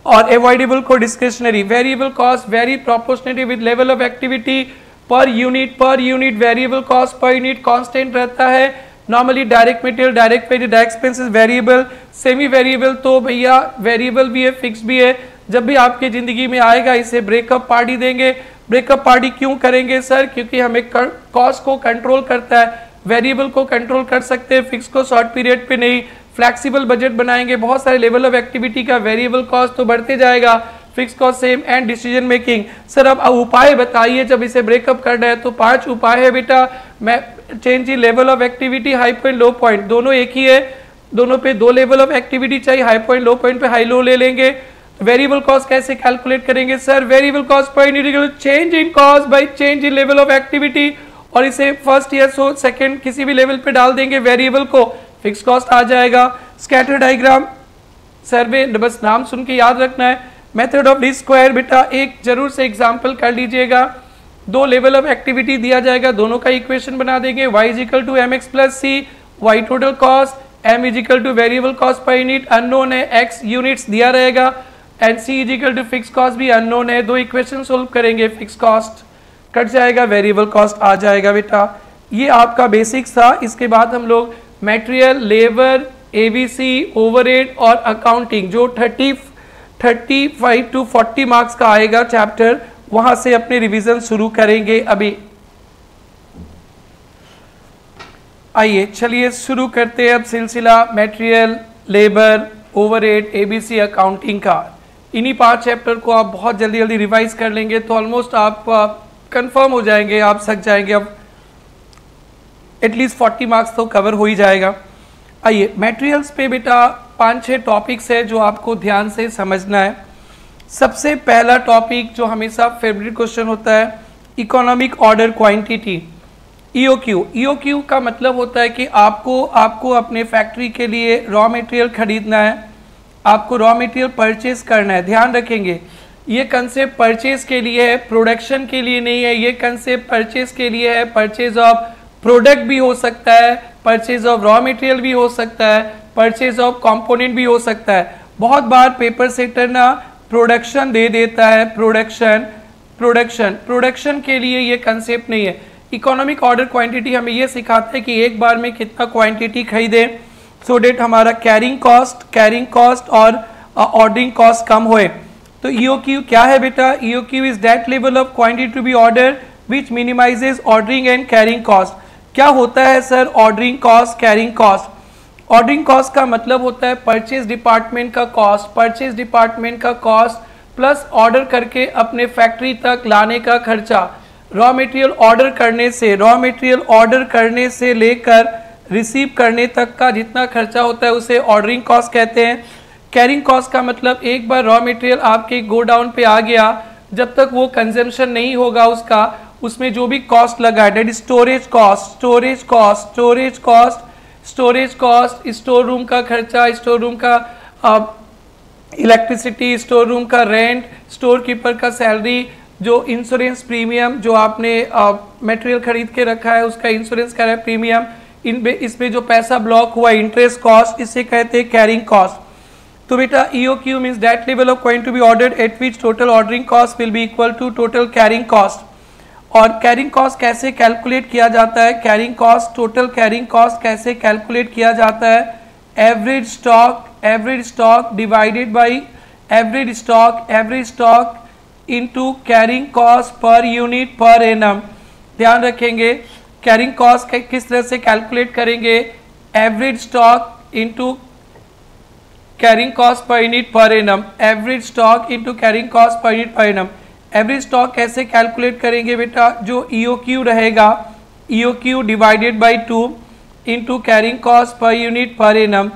और एवॉइडेबल को discretionary. Variable cost vary proportionately with level of activity, per unit variable cost per unit constant रहता है। Normally direct material, direct wage, direct expenses variable. Semi variable तो भैया वेरिएबल भी है फिक्स भी है, जब भी आपकी जिंदगी में आएगा इसे ब्रेकअप पार्टी देंगे। ब्रेकअप पार्टी क्यों करेंगे सर? क्योंकि हमें कॉस्ट को कंट्रोल करता है, वेरिएबल को कंट्रोल कर सकते हैं, फिक्स को शॉर्ट पीरियड पे नहीं। फ्लेक्सिबल बजट बनाएंगे, बहुत सारे लेवल ऑफ एक्टिविटी का वेरिएबल कॉस्ट तो बढ़ते जाएगा, fix cost same. And decision making, sir अब उपाय बताइए जब इसे ब्रेकअप करना है। तो 5 उपाय है बेटा। मैं change in level of activity, high point low point दोनों एक ही है, दोनों पे 2 लेवल ऑफ एक्टिविटी चाहिए, हाई पॉइंट लो पॉइंट पे हाई लो ले लेंगे। वेरिएबल कॉस्ट कैसे कैलकुलेट करेंगे sir? Variable cost per unit change in cost by change in level of activity, और इसे फर्स्ट या सेकंड किसी भी लेवल पे डाल देंगे वेरिएबल को, फिक्स कॉस्ट आ जाएगा। स्कैटर डायग्राम सर में बस नाम सुन के याद रखना है। मेथड ऑफ लीस्ट स्क्वायर बेटा एक जरूर से एग्जांपल कर लीजिएगा। 2 लेवल ऑफ एक्टिविटी दिया जाएगा, दोनों का इक्वेशन बना देंगे। y is equal to M x plus C, y total cost, m is equal to variable cost per unit unknown है, x यूनिट्स दिया रहेगा, and c is equal to fix cost भी अननोन है। 2 equation solve करेंगे, fix cost cut जाएगा, variable cost आ जाएगा बेटा। ये आपका बेसिक्स था। इसके बाद हम लोग मटेरियल, लेबर, एबीसी, ओवरहेड और अकाउंटिंग जो 35 टू 40 मार्क्स का आएगा चैप्टर, वहां से अपने रिवीजन शुरू करेंगे। अभी आइए चलिए शुरू करते हैं अब सिलसिला material, labour, overhead, ABC, accounting का। इन्हीं 5 चैप्टर को आप बहुत जल्दी रिवाइज कर लेंगे तो ऑलमोस्ट आप कंफर्म हो जाएंगे, आप सक जाएंगे। अब एटलीस्ट 40 मार्क्स तो कवर हो ही जाएगा। आइए मटेरियल्स पे बेटा 5-6 टॉपिक्स है जो आपको ध्यान से समझना है। सबसे पहला टॉपिक जो हमेशा फेवरेट क्वेश्चन होता है, economic order quantity, EOQ. EOQ का मतलब होता है कि आपको अपने फैक्ट्री के लिए रॉ मटेरियल खरीदना है, आपको रॉ मटेरियल परचेज करना है। ध्यान रखेंगे ये कंसेप्ट परचेज के लिए है, प्रोडक्शन के लिए नहीं है। ये कंसेप्ट परचेज के लिए है। परचेज ऑफ प्रोडक्ट भी हो सकता है, परचेज ऑफ रॉ मटेरियल भी हो सकता है, परचेज ऑफ कंपोनेंट भी हो सकता है। बहुत बार पेपर सेटर ना प्रोडक्शन दे देता है, प्रोडक्शन के लिए ये कंसेप्ट नहीं है। इकोनॉमिक ऑर्डर क्वांटिटी हमें ये सिखाता है कि एक बार में कितना क्वांटिटी खरीदें सो डेट हमारा कैरिंग कॉस्ट और ऑर्डरिंग कॉस्ट कम होए। तो ईओक्यू क्या है बेटा? EOQ is that level of quantity to be order which minimizes ordering and carrying cost. क्या होता है sir ordering cost, carrying cost? Ordering cost का मतलब होता है परचेज डिपार्टमेंट का कॉस्ट प्लस ऑर्डर करके अपने फैक्ट्री तक लाने का खर्चा। रॉ मटेरियल ऑर्डर करने से लेकर रिसीव करने तक का जितना खर्चा होता है उसे ऑर्डरिंग कॉस्ट कहते हैं। कैरिंग कॉस्ट का मतलब एक बार रॉ मटेरियल आपके गोडाउन पे आ गया, जब तक वो कंजम्पशन नहीं होगा उसमें जो भी कॉस्ट लगा है, that storage cost, store room का खर्चा, स्टोर रूम का इलेक्ट्रिसिटी, स्टोर रूम का रेंट, स्टोर कीपर का सैलरी, जो इंश्योरेंस प्रीमियम जो आपने मटेरियल खरीद के रखा है उसका इंश्योरेंस का है प्रीमियम, इसमें जो पैसा ब्लॉक हुआ इंटरेस्ट कॉस्ट, इसे कहते हैं कैरिंग कॉस्ट। तो बेटा EOQ means that level of quantity to be ordered at which total ordering cost will be equal to total carrying cost. और कैरिंग कॉस्ट कैसे कैलकुलेट किया जाता है? टोटल कैरिंग कॉस्ट कैसे कैलकुलेट किया जाता है? Average stock divided by average stock into carrying cost per unit per annum. ध्यान रखेंगे कैरिंग कॉस्ट किस तरह से कैलकुलेट करेंगे? Average stock into carrying cost per unit per annum, average stock into carrying cost per unit per annum. Average stock कैसे calculate करेंगे बेटा? जो ईओक्यू रहेगा, EOQ divided by 2 into carrying cost per unit per annum.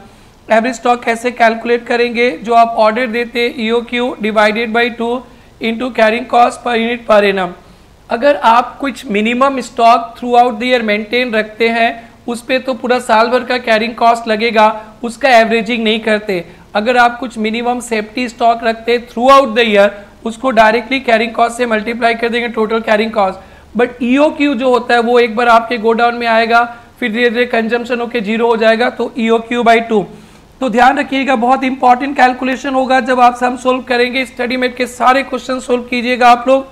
Average stock कैसे calculate करेंगे? जो आप order देते EOQ divided by 2 into carrying cost per unit per annum. अगर आप कुछ minimum stock through out the year maintain रखते हैं उस पर तो पूरा साल भर का कैरिंग कॉस्ट लगेगा, उसका एवरेजिंग नहीं करते। अगर आप कुछ मिनिमम सेफ्टी स्टॉक रखते थ्रू आउट द ईयर उसको डायरेक्टली कैरिंग कॉस्ट से मल्टीप्लाई कर देंगे total carrying cost. But EOQ जो होता है वो एक बार आपके गोडाउन में आएगा फिर धीरे धीरे कंजम्पशन होकर 0 हो जाएगा, तो ईओक्यू बाई 2। तो ध्यान रखिएगा बहुत इंपॉर्टेंट कैलकुलेशन होगा जब आप सम सोल्व करेंगे। स्टडी मेट के सारे क्वेश्चन सोल्व कीजिएगा आप लोग।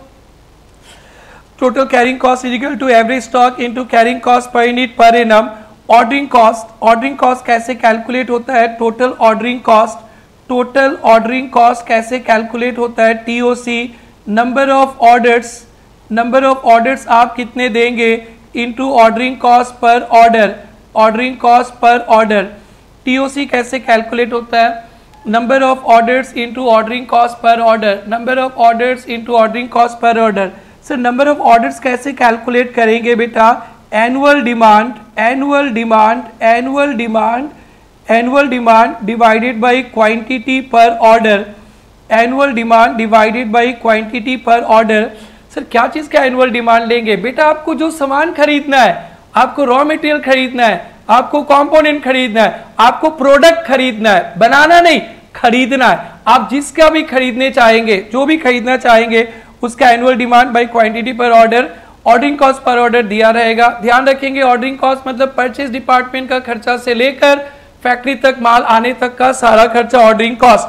Total carrying cost is equal to average stock into carrying cost per unit per annum. Ordering cost कैसे कैलकुलेट होता है? टोटल ऑर्डरिंग कॉस्ट कैसे कैलकुलेट होता है? टीओसी, नंबर ऑफ ऑर्डर्स आप कितने देंगे into ordering cost per order. TOC कैसे कैलकुलेट होता है? Number of orders into ordering cost per order, number of orders into ordering cost per order. Sir number of orders कैसे calculate करेंगे बेटा? Annual demand divided by quantity per order, sir क्या चीज का annual demand लेंगे बेटा? आपको जो सामान खरीदना है, आपको रॉ मटेरियल खरीदना है, आपको कंपोनेंट खरीदना है, आपको प्रोडक्ट खरीदना है, बनाना नहीं खरीदना है। आप जिसका भी खरीदने चाहेंगे, जो भी खरीदना चाहेंगे उसका annual demand by quantity per order, ordering cost per order दिया रहेगा। ध्यान रखेंगे ऑर्डरिंग कॉस्ट मतलब परचेज डिपार्टमेंट का खर्चा से लेकर फैक्ट्री तक माल आने तक का सारा खर्चा ऑर्डरिंग कॉस्ट।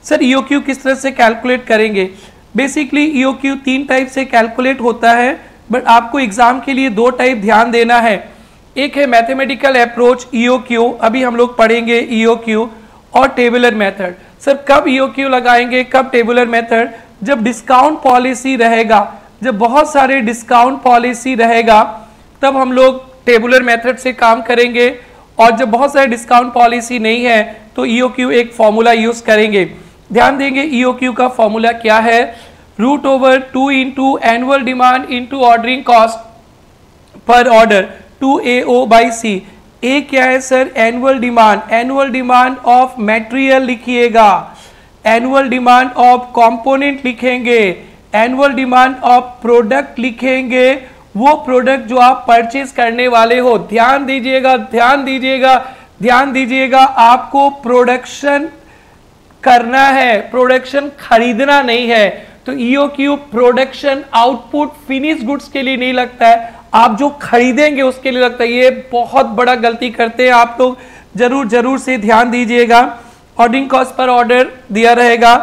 सर ईओक्यू किस तरह से कैलकुलेट करेंगे? बेसिकली ईओक्यू 3 टाइप से कैलकुलेट होता है, बट आपको एग्जाम के लिए 2 टाइप ध्यान देना है। एक है मैथमेटिकल अप्रोच ईओक्यू, अभी हम लोग पढ़ेंगे ईओक्यू, और टेबुलर मेथड। सर कब ईओक्यू लगाएंगे, कब टेबुलर मेथड? जब डिस्काउंट पॉलिसी रहेगा, जब बहुत सारे डिस्काउंट पॉलिसी रहेगा तब हम लोग टेबुलर मेथड से काम करेंगे, और जब बहुत सारे डिस्काउंट पॉलिसी नहीं है तो ईओक्यू एक फॉर्मूला यूज करेंगे। ध्यान देंगे ईओक्यू का फॉर्मूला क्या है? √2 into annual demand into ordering cost per order 2AO/C। ए क्या है sir? Annual demand of material लिखिएगा, एनुअल डिमांड ऑफ कंपोनेंट लिखेंगे, एनुअल डिमांड ऑफ प्रोडक्ट लिखेंगे, वो प्रोडक्ट जो आप परचेज करने वाले हो। ध्यान दीजिएगा, ध्यान दीजिएगा, ध्यान दीजिएगा, आपको प्रोडक्शन करना है, प्रोडक्शन खरीदना नहीं है। तो EOQ production output finish goods के लिए नहीं लगता है, आप जो खरीदेंगे उसके लिए लगता है। ये बहुत बड़ा गलती करते हैं आप लोग, जरूर जरूर से ध्यान दीजिएगा। ऑर्डरिंग कॉस्ट पर ऑर्डर दिया रहेगा,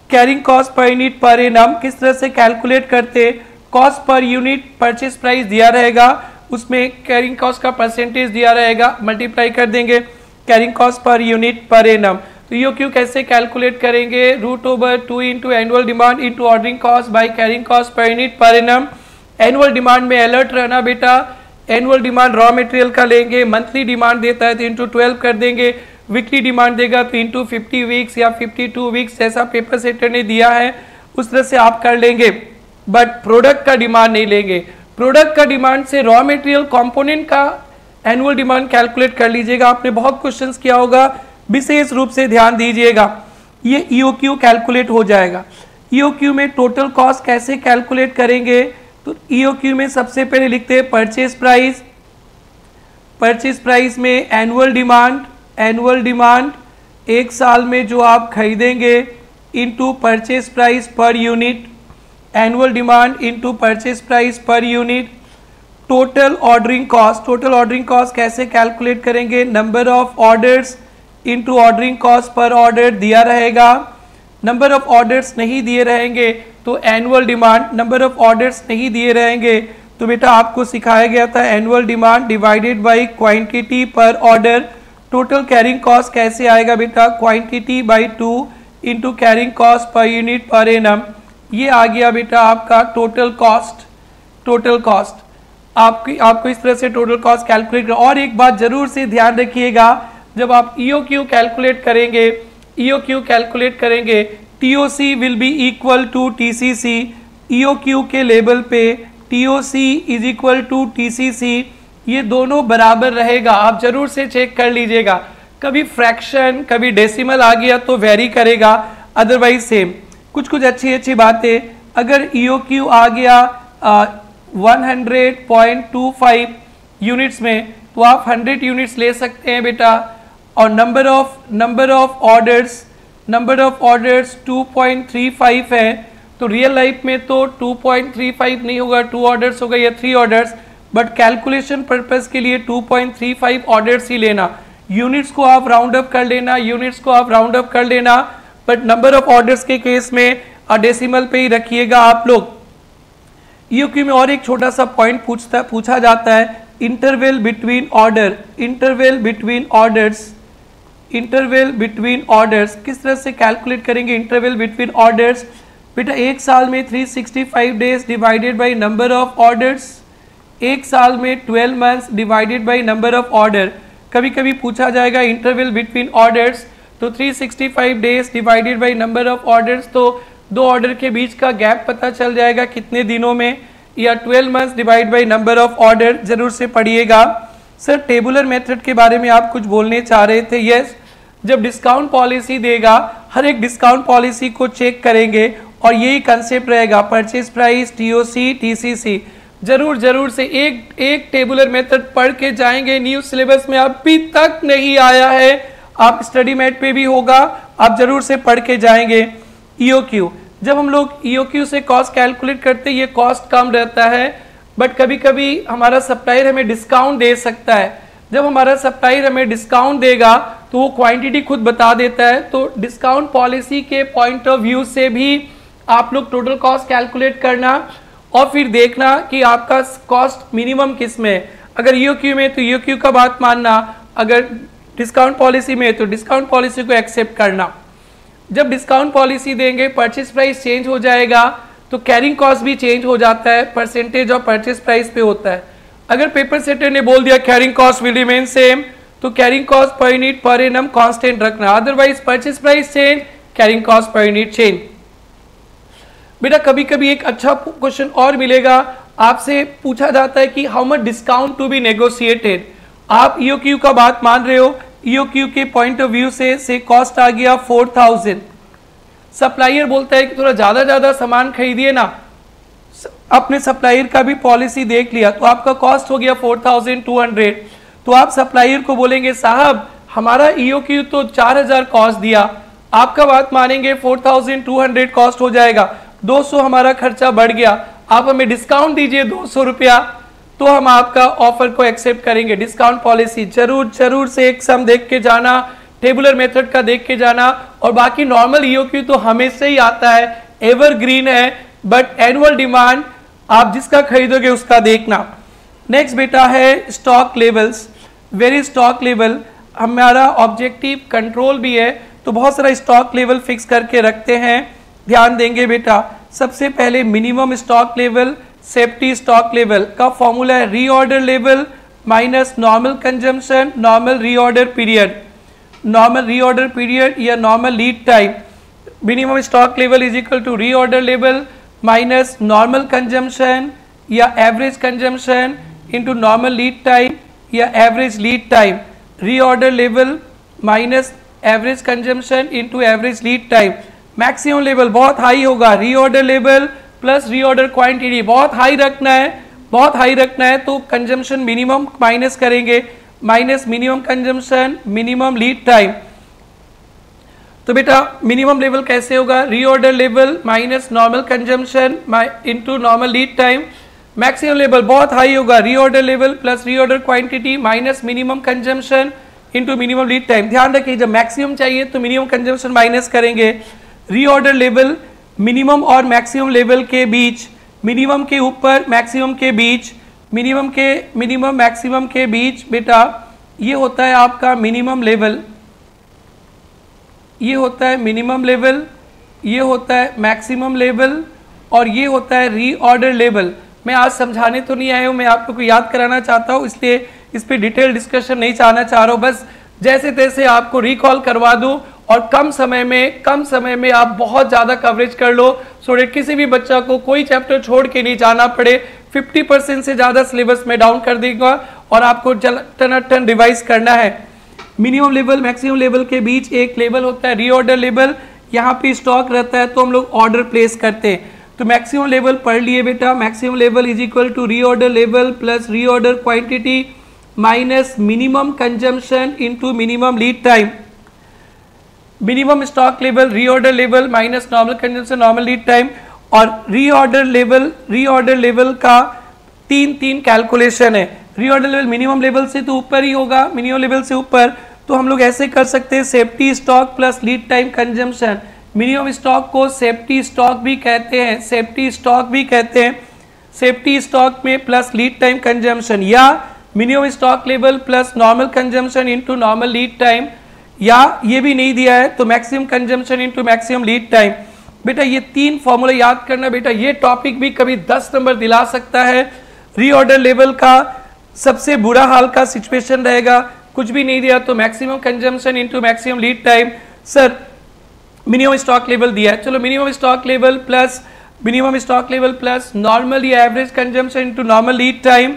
carrying cost per unit per annum किस तरह से कैलकुलेट करते, cost per unit purchase price दिया रहेगा, उसमें कैरिंग कॉस्ट का परसेंटेज दिया रहेगा, मल्टीप्लाई कर देंगे carrying cost per unit per annum. तो ईओक्यू कैसे कैलकुलेट करेंगे, √2 into annual demand into ordering cost by carrying cost per unit per annum. Annual demand में अलर्ट रहना बेटा, एनुअल डिमांड रॉ मटेरियल का लेंगे, मंथली डिमांड देता है तो इंटू 12 कर देंगे, वीकली डिमांड देगा तो इंटू 50 वीक्स या 52 वीक्स, जैसा पेपर सेटर ने दिया है उस तरह से आप कर लेंगे। बट प्रोडक्ट का डिमांड नहीं लेंगे, प्रोडक्ट का डिमांड से रॉ मटेरियल कंपोनेंट का एनुअल डिमांड कैलकुलेट कर लीजिएगा। आपने बहुत क्वेश्चंस किया होगा, विशेष रूप से ध्यान दीजिएगा। ये ईओक्यू कैलकुलेट हो जाएगा। ईओक्यू में टोटल कॉस्ट कैसे कैलकुलेट करेंगे, तो ईओक्यू में सबसे पहले लिखते हैं परचेज प्राइस, परचेज प्राइस में एनुअल डिमांड, एनुअल डिमांड एक साल में जो आप खरीदेंगे into purchase price per unit, annual demand into purchase price per unit. Total ordering cost, total ordering cost कैसे कैलकुलेट करेंगे, number of orders into ordering cost per order दिया रहेगा। नंबर ऑफ ऑर्डर्स नहीं दिए रहेंगे तो annual demand, number of orders नहीं दिए रहेंगे तो बेटा आपको सिखाया गया था annual demand divided by quantity per order. Total carrying cost कैसे आएगा बेटा, quantity by 2 into carrying cost per unit per annum. ये आ गया बेटा आपका टोटल कॉस्ट, टोटल कॉस्ट। आपको इस तरह से टोटल कॉस्ट कैलकुलेट कर। और एक बात जरूर से ध्यान रखिएगा, जब आप ईओक्यू कैलकुलेट करेंगे, ईओक्यू कैलकुलेट करेंगे, TOC will be equal to TCC. EOQ के लेवल पे TOC is equal to TCC, ये दोनों बराबर रहेगा। आप जरूर से चेक कर लीजिएगा, कभी फ्रैक्शन कभी डेसिमल आ गया तो वेरी करेगा, अदरवाइज सेम। कुछ कुछ अच्छी अच्छी बातें, अगर ईओक्यू आ गया 100.25 यूनिट्स में तो आप 100 यूनिट्स ले सकते हैं बेटा। और नंबर ऑफ ऑर्डर्स 2.35 है, तो रियल लाइफ में तो 2.35 नहीं होगा, 2 ऑर्डर्स होगा या 3 ऑर्डर्स, बट कैलकुलेशन पर्पस के लिए 2.35 ऑर्डर्स ही लेना। यूनिट्स को आप राउंड अप कर लेना, यूनिट्स को आप राउंड अप कर लेना, बट नंबर ऑफ ऑर्डर्स के केस में डेसिमल पे ही रखिएगा आप लोग। ईओक्यू में और एक छोटा सा पॉइंट पूछा जाता है, interval between order, interval between orders, interval between orders किस तरह से कैलकुलेट करेंगे। इंटरवल बिटवीन ऑर्डर्स बेटा एक साल में 365 days divided by number of orders, एक साल में 12 months divided by number of order. कभी कभी पूछा जाएगा इंटरवल बिटवीन ऑर्डर्स, तो 365 days divided by number of orders, तो 2 ऑर्डर के बीच का गैप पता चल जाएगा कितने दिनों में, या 12 months divide by number of order, जरूर से पढ़िएगा। सर टेबुलर मेथड के बारे में आप कुछ बोलने चाह रहे थे। यस, जब डिस्काउंट पॉलिसी देगा हर एक डिस्काउंट पॉलिसी को चेक करेंगे और यही कंसेप्ट रहेगा, परचेज प्राइस, टीओसी, टीसीसी। जरूर से एक टेबुलर मेथड पढ़ के जाएंगे। न्यू सिलेबस में अभी तक नहीं आया है, आप स्टडी मैट पे भी होगा, आप जरूर से पढ़ के जाएंगे। ईओक्यू, जब हम लोग ईओक्यू से कॉस्ट कैलकुलेट करते हैं, ये कॉस्ट कम रहता है, बट कभी कभी हमारा सप्लायर हमें डिस्काउंट दे सकता है। जब हमारा सप्लायर हमें डिस्काउंट देगा तो वो क्वांटिटी खुद बता देता है। तो डिस्काउंट पॉलिसी के पॉइंट ऑफ व्यू से भी आप लोग टोटल कॉस्ट कैलकुलेट करना और फिर देखना कि आपका कॉस्ट मिनिमम किस में है। अगर ईओक्यू में तो ईओक्यू का बात मानना, अगर डिस्काउंट पॉलिसी में तो डिस्काउंट पॉलिसी को एक्सेप्ट करना। जब डिस्काउंट पॉलिसी देंगे परचेज प्राइस चेंज हो जाएगा तो कैरिंग कॉस्ट भी चेंज हो जाता है, परसेंटेज ऑफ परचेज प्राइस पे होता है। अगर पेपर सेटर ने बोल दिया carrying cost will remain same, तो carrying cost per unit per annum constant रखना, otherwise purchase price change, carrying cost per unit change. बेटा कभी कभी एक अच्छा क्वेश्चन और मिलेगा, आपसे पूछा जाता है कि how much discount to be negotiated. आप ईओक्यू का बात मान रहे हो, ईओक्यू के पॉइंट ऑफ व्यू से कॉस्ट आ गया 4000, सप्लायर बोलता है कि थोड़ा ज़्यादा सामान खरीदिए ना, अपने सप्लायर का भी पॉलिसी देख लिया तो आपका कॉस्ट हो गया 4200, तो आप सप्लायर को बोलेंगे साहब हमारा EOQ तो 4000 कॉस्ट दिया, आपका बात मानेंगे 4200 कॉस्ट हो जाएगा, 200 हमारा खर्चा बढ़ गया, आप हमें डिस्काउंट दीजिए 200 रुपया, तो हम आपका ऑफर को एक्सेप्ट करेंगे। डिस्काउंट पॉलिसी जरूर से एक सम देख के जाना, टेबुलर मेथड का देख के जाना, और बाकी नॉर्मल EOQ तो हमेशा ही आता है, एवरग्रीन है, बट एनुअल डिमांड आप जिसका खरीदोगे उसका देखना। नेक्स्ट बेटा है stock levels. Very stock level हमारा ऑब्जेक्टिव कंट्रोल भी है, तो बहुत सारा स्टॉक लेवल फिक्स करके रखते हैं, ध्यान देंगे बेटा। सबसे पहले minimum stock level, safety stock level का फॉर्मूला है reorder level minus normal consumption, normal reorder period, normal reorder period या normal lead time. Minimum stock level is equal to reorder level minus normal consumption या average consumption into normal lead time या average lead time. Reorder level minus average consumption into average lead time. Maximum level बहुत high होगा, reorder level plus reorder quantity बहुत high रखना है, बहुत high रखना है, तो कंजम्पशन मिनिमम माइनस करेंगे, minus minimum consumption minimum lead time. तो बेटा मिनिमम लेवल कैसे होगा, reorder level minus normal consumption into normal lead time. Maximum level बहुत हाई होगा, reorder level plus reorder quantity minus minimum consumption into minimum lead time. ध्यान रखिए जब maximum चाहिए तो मिनिमम कंजम्पशन माइनस करेंगे। रीऑर्डर लेवल मिनिमम और maximum level के बीच, मिनिमम के ऊपर मैक्सिमम के बीच, मिनिमम मैक्सिमम के बीच बेटा ये होता है आपका मिनिमम लेवल, ये होता है मिनिमम लेवल, ये होता है मैक्सिमम लेवल, और ये होता है रीऑर्डर लेवल। मैं आज समझाने तो नहीं आया हूँ, मैं आप लोग को याद कराना चाहता हूँ, इसलिए इस पर डिटेल डिस्कशन नहीं चाहना चाह रहा हूँ, बस जैसे तैसे आपको रिकॉल करवा दूँ और कम समय में आप बहुत ज़्यादा कवरेज कर लो, सो दैट किसी भी बच्चा को कोई चैप्टर छोड़ के नहीं जाना पड़े। 50% से ज़्यादा सिलेबस में डाउन कर देगा और आपको टन रिवाइज करना है। मिनिमम लेवल मैक्सिमम लेवल के बीच एक लेवल होता है रीऑर्डर लेवल, यहाँ पे स्टॉक रहता है तो हम लोग ऑर्डर प्लेस करते हैं। तो मैक्सिमम लेवल पढ़ लिए बेटा, maximum level is equal to reorder level plus reorder quantity minus minimum consumption into minimum lead time. Minimum stock level reorder level minus normal consumption normal lead time. और reorder level का तीन calculation है। Reorder level minimum level से तो ऊपर ही होगा, minimum level से ऊपर, तो हम लोग ऐसे कर सकते हैं safety stock plus lead time consumption. Minimum stock को सेफ्टी स्टॉक भी कहते हैं, सेफ्टी स्टॉक में प्लस लीड टाइम कंजम्पशन, या minimum stock level plus normal consumption into normal lead time, या ये भी नहीं दिया है तो maximum consumption into maximum lead time. बेटा ये तीन फॉर्मूला याद करना बेटा, ये टॉपिक भी कभी 10 नंबर दिला सकता है। रीऑर्डर लेवल का सबसे बुरा हाल का सिचुएशन रहेगा, कुछ भी नहीं दिया तो maximum consumption into maximum lead time. Sir minimum stock level दिया है, चलो minimum stock level plus normal या average consumption into normal lead time,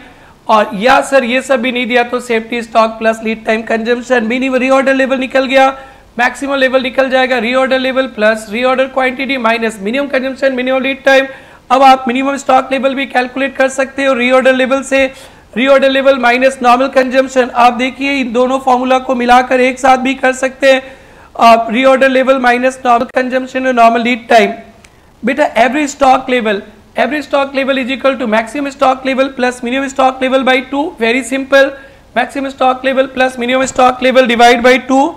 और या सर ये सब भी नहीं दिया तो safety stock plus lead time consumption. Minimum reorder level निकल गया, मैक्सिमम लेवल निकल जाएगा, reorder level plus reorder quantity minus minimum consumption minimum lead time. अब आप मिनिमम स्टॉक लेवल भी कैलकुलेट कर सकते हो रीऑर्डर लेवल से, reorder level minus normal consumption. आप देखिए इन दोनों फॉर्मूला को मिलाकर एक साथ भी कर सकते हैं, आप reorder level minus normal consumption और नॉर्मल लीड टाइम। बेटा average stock level is equal to maximum stock level plus minimum stock level by 2, very simple, maximum stock level plus minimum stock level divide by 2,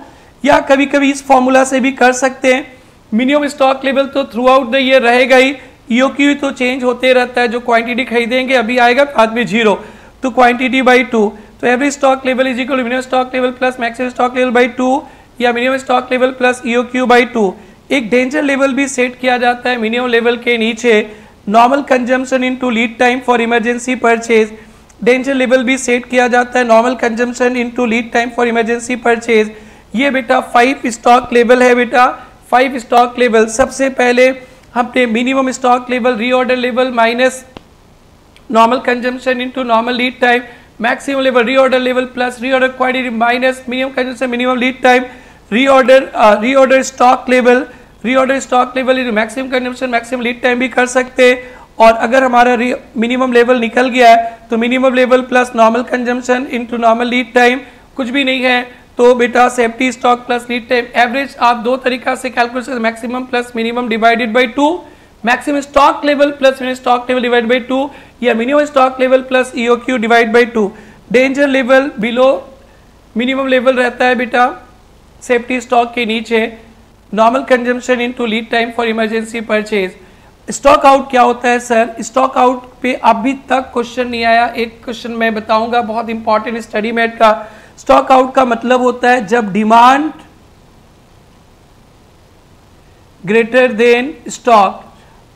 या कभी कभी इस formula से भी कर सकते हैं। मिनिमम स्टॉक लेवल तो थ्रू आउट द ईयर रहेगा ही, EOQ तो चेंज होते रहता है, जो क्वांटिटी खरीदेंगे अभी आएगा बाद में 0, तो क्वांटिटी बाई 2, तो average stock level is equal to minimum stock level plus maximum stock level by 2 या minimum stock level plus EOQ by 2। एक डेंजर लेवल भी सेट किया जाता है मिनिमम लेवल के नीचे, normal consumption into lead time for emergency purchase. Danger level भी set किया जाता है normal consumption into lead time for emergency purchase. ये बेटा 5 स्टॉक लेवल है बेटा, 5 स्टॉक लेवल। सबसे पहले हमने minimum stock level reorder level minus normal consumption into normal lead time, maximum level reorder level plus reorder quantity minus minimum consumption minimum lead time, reorder stock level reorder stock level maximum consumption maximum lead time भी कर सकते, और अगर हमारा minimum level निकल गया है तो minimum level plus normal consumption into normal lead time, कुछ भी नहीं है तो बेटा safety stock plus lead time average आप दो तरीका से कैलकुलेट करते, maximum plus minimum divided by 2, maximum stock level plus minimum stock level divide by 2, या minimum stock level plus EOQ divide by 2। Danger level below minimum level रहता है बेटा safety stock के नीचे, normal consumption into lead time for emergency purchase. Stock out क्या होता है sir? Stock out पे अभी तक क्वेश्चन नहीं आया, एक क्वेश्चन मैं बताऊंगा बहुत इंपॉर्टेंट स्टडी मेट का। स्टॉक आउट का मतलब होता है जब डिमांड ग्रेटर देन स्टॉक,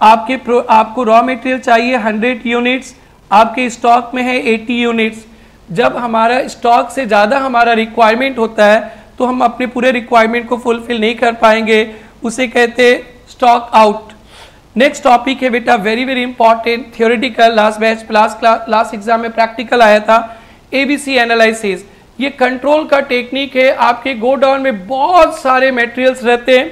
आपको रॉ मटेरियल चाहिए 100 यूनिट्स, आपके स्टॉक में है 80 यूनिट्स, जब हमारा स्टॉक से ज़्यादा हमारा रिक्वायरमेंट होता है तो हम अपने पूरे रिक्वायरमेंट को फुलफिल नहीं कर पाएंगे, उसे कहते हैं स्टॉक आउट। नेक्स्ट टॉपिक है बेटा very very important theoretical, last batch last exam में प्रैक्टिकल आया था, एबीसी एनालिसिस। ये कंट्रोल का टेक्निक है। आपके गोडाउन में बहुत सारे मटेरियल्स रहते हैं,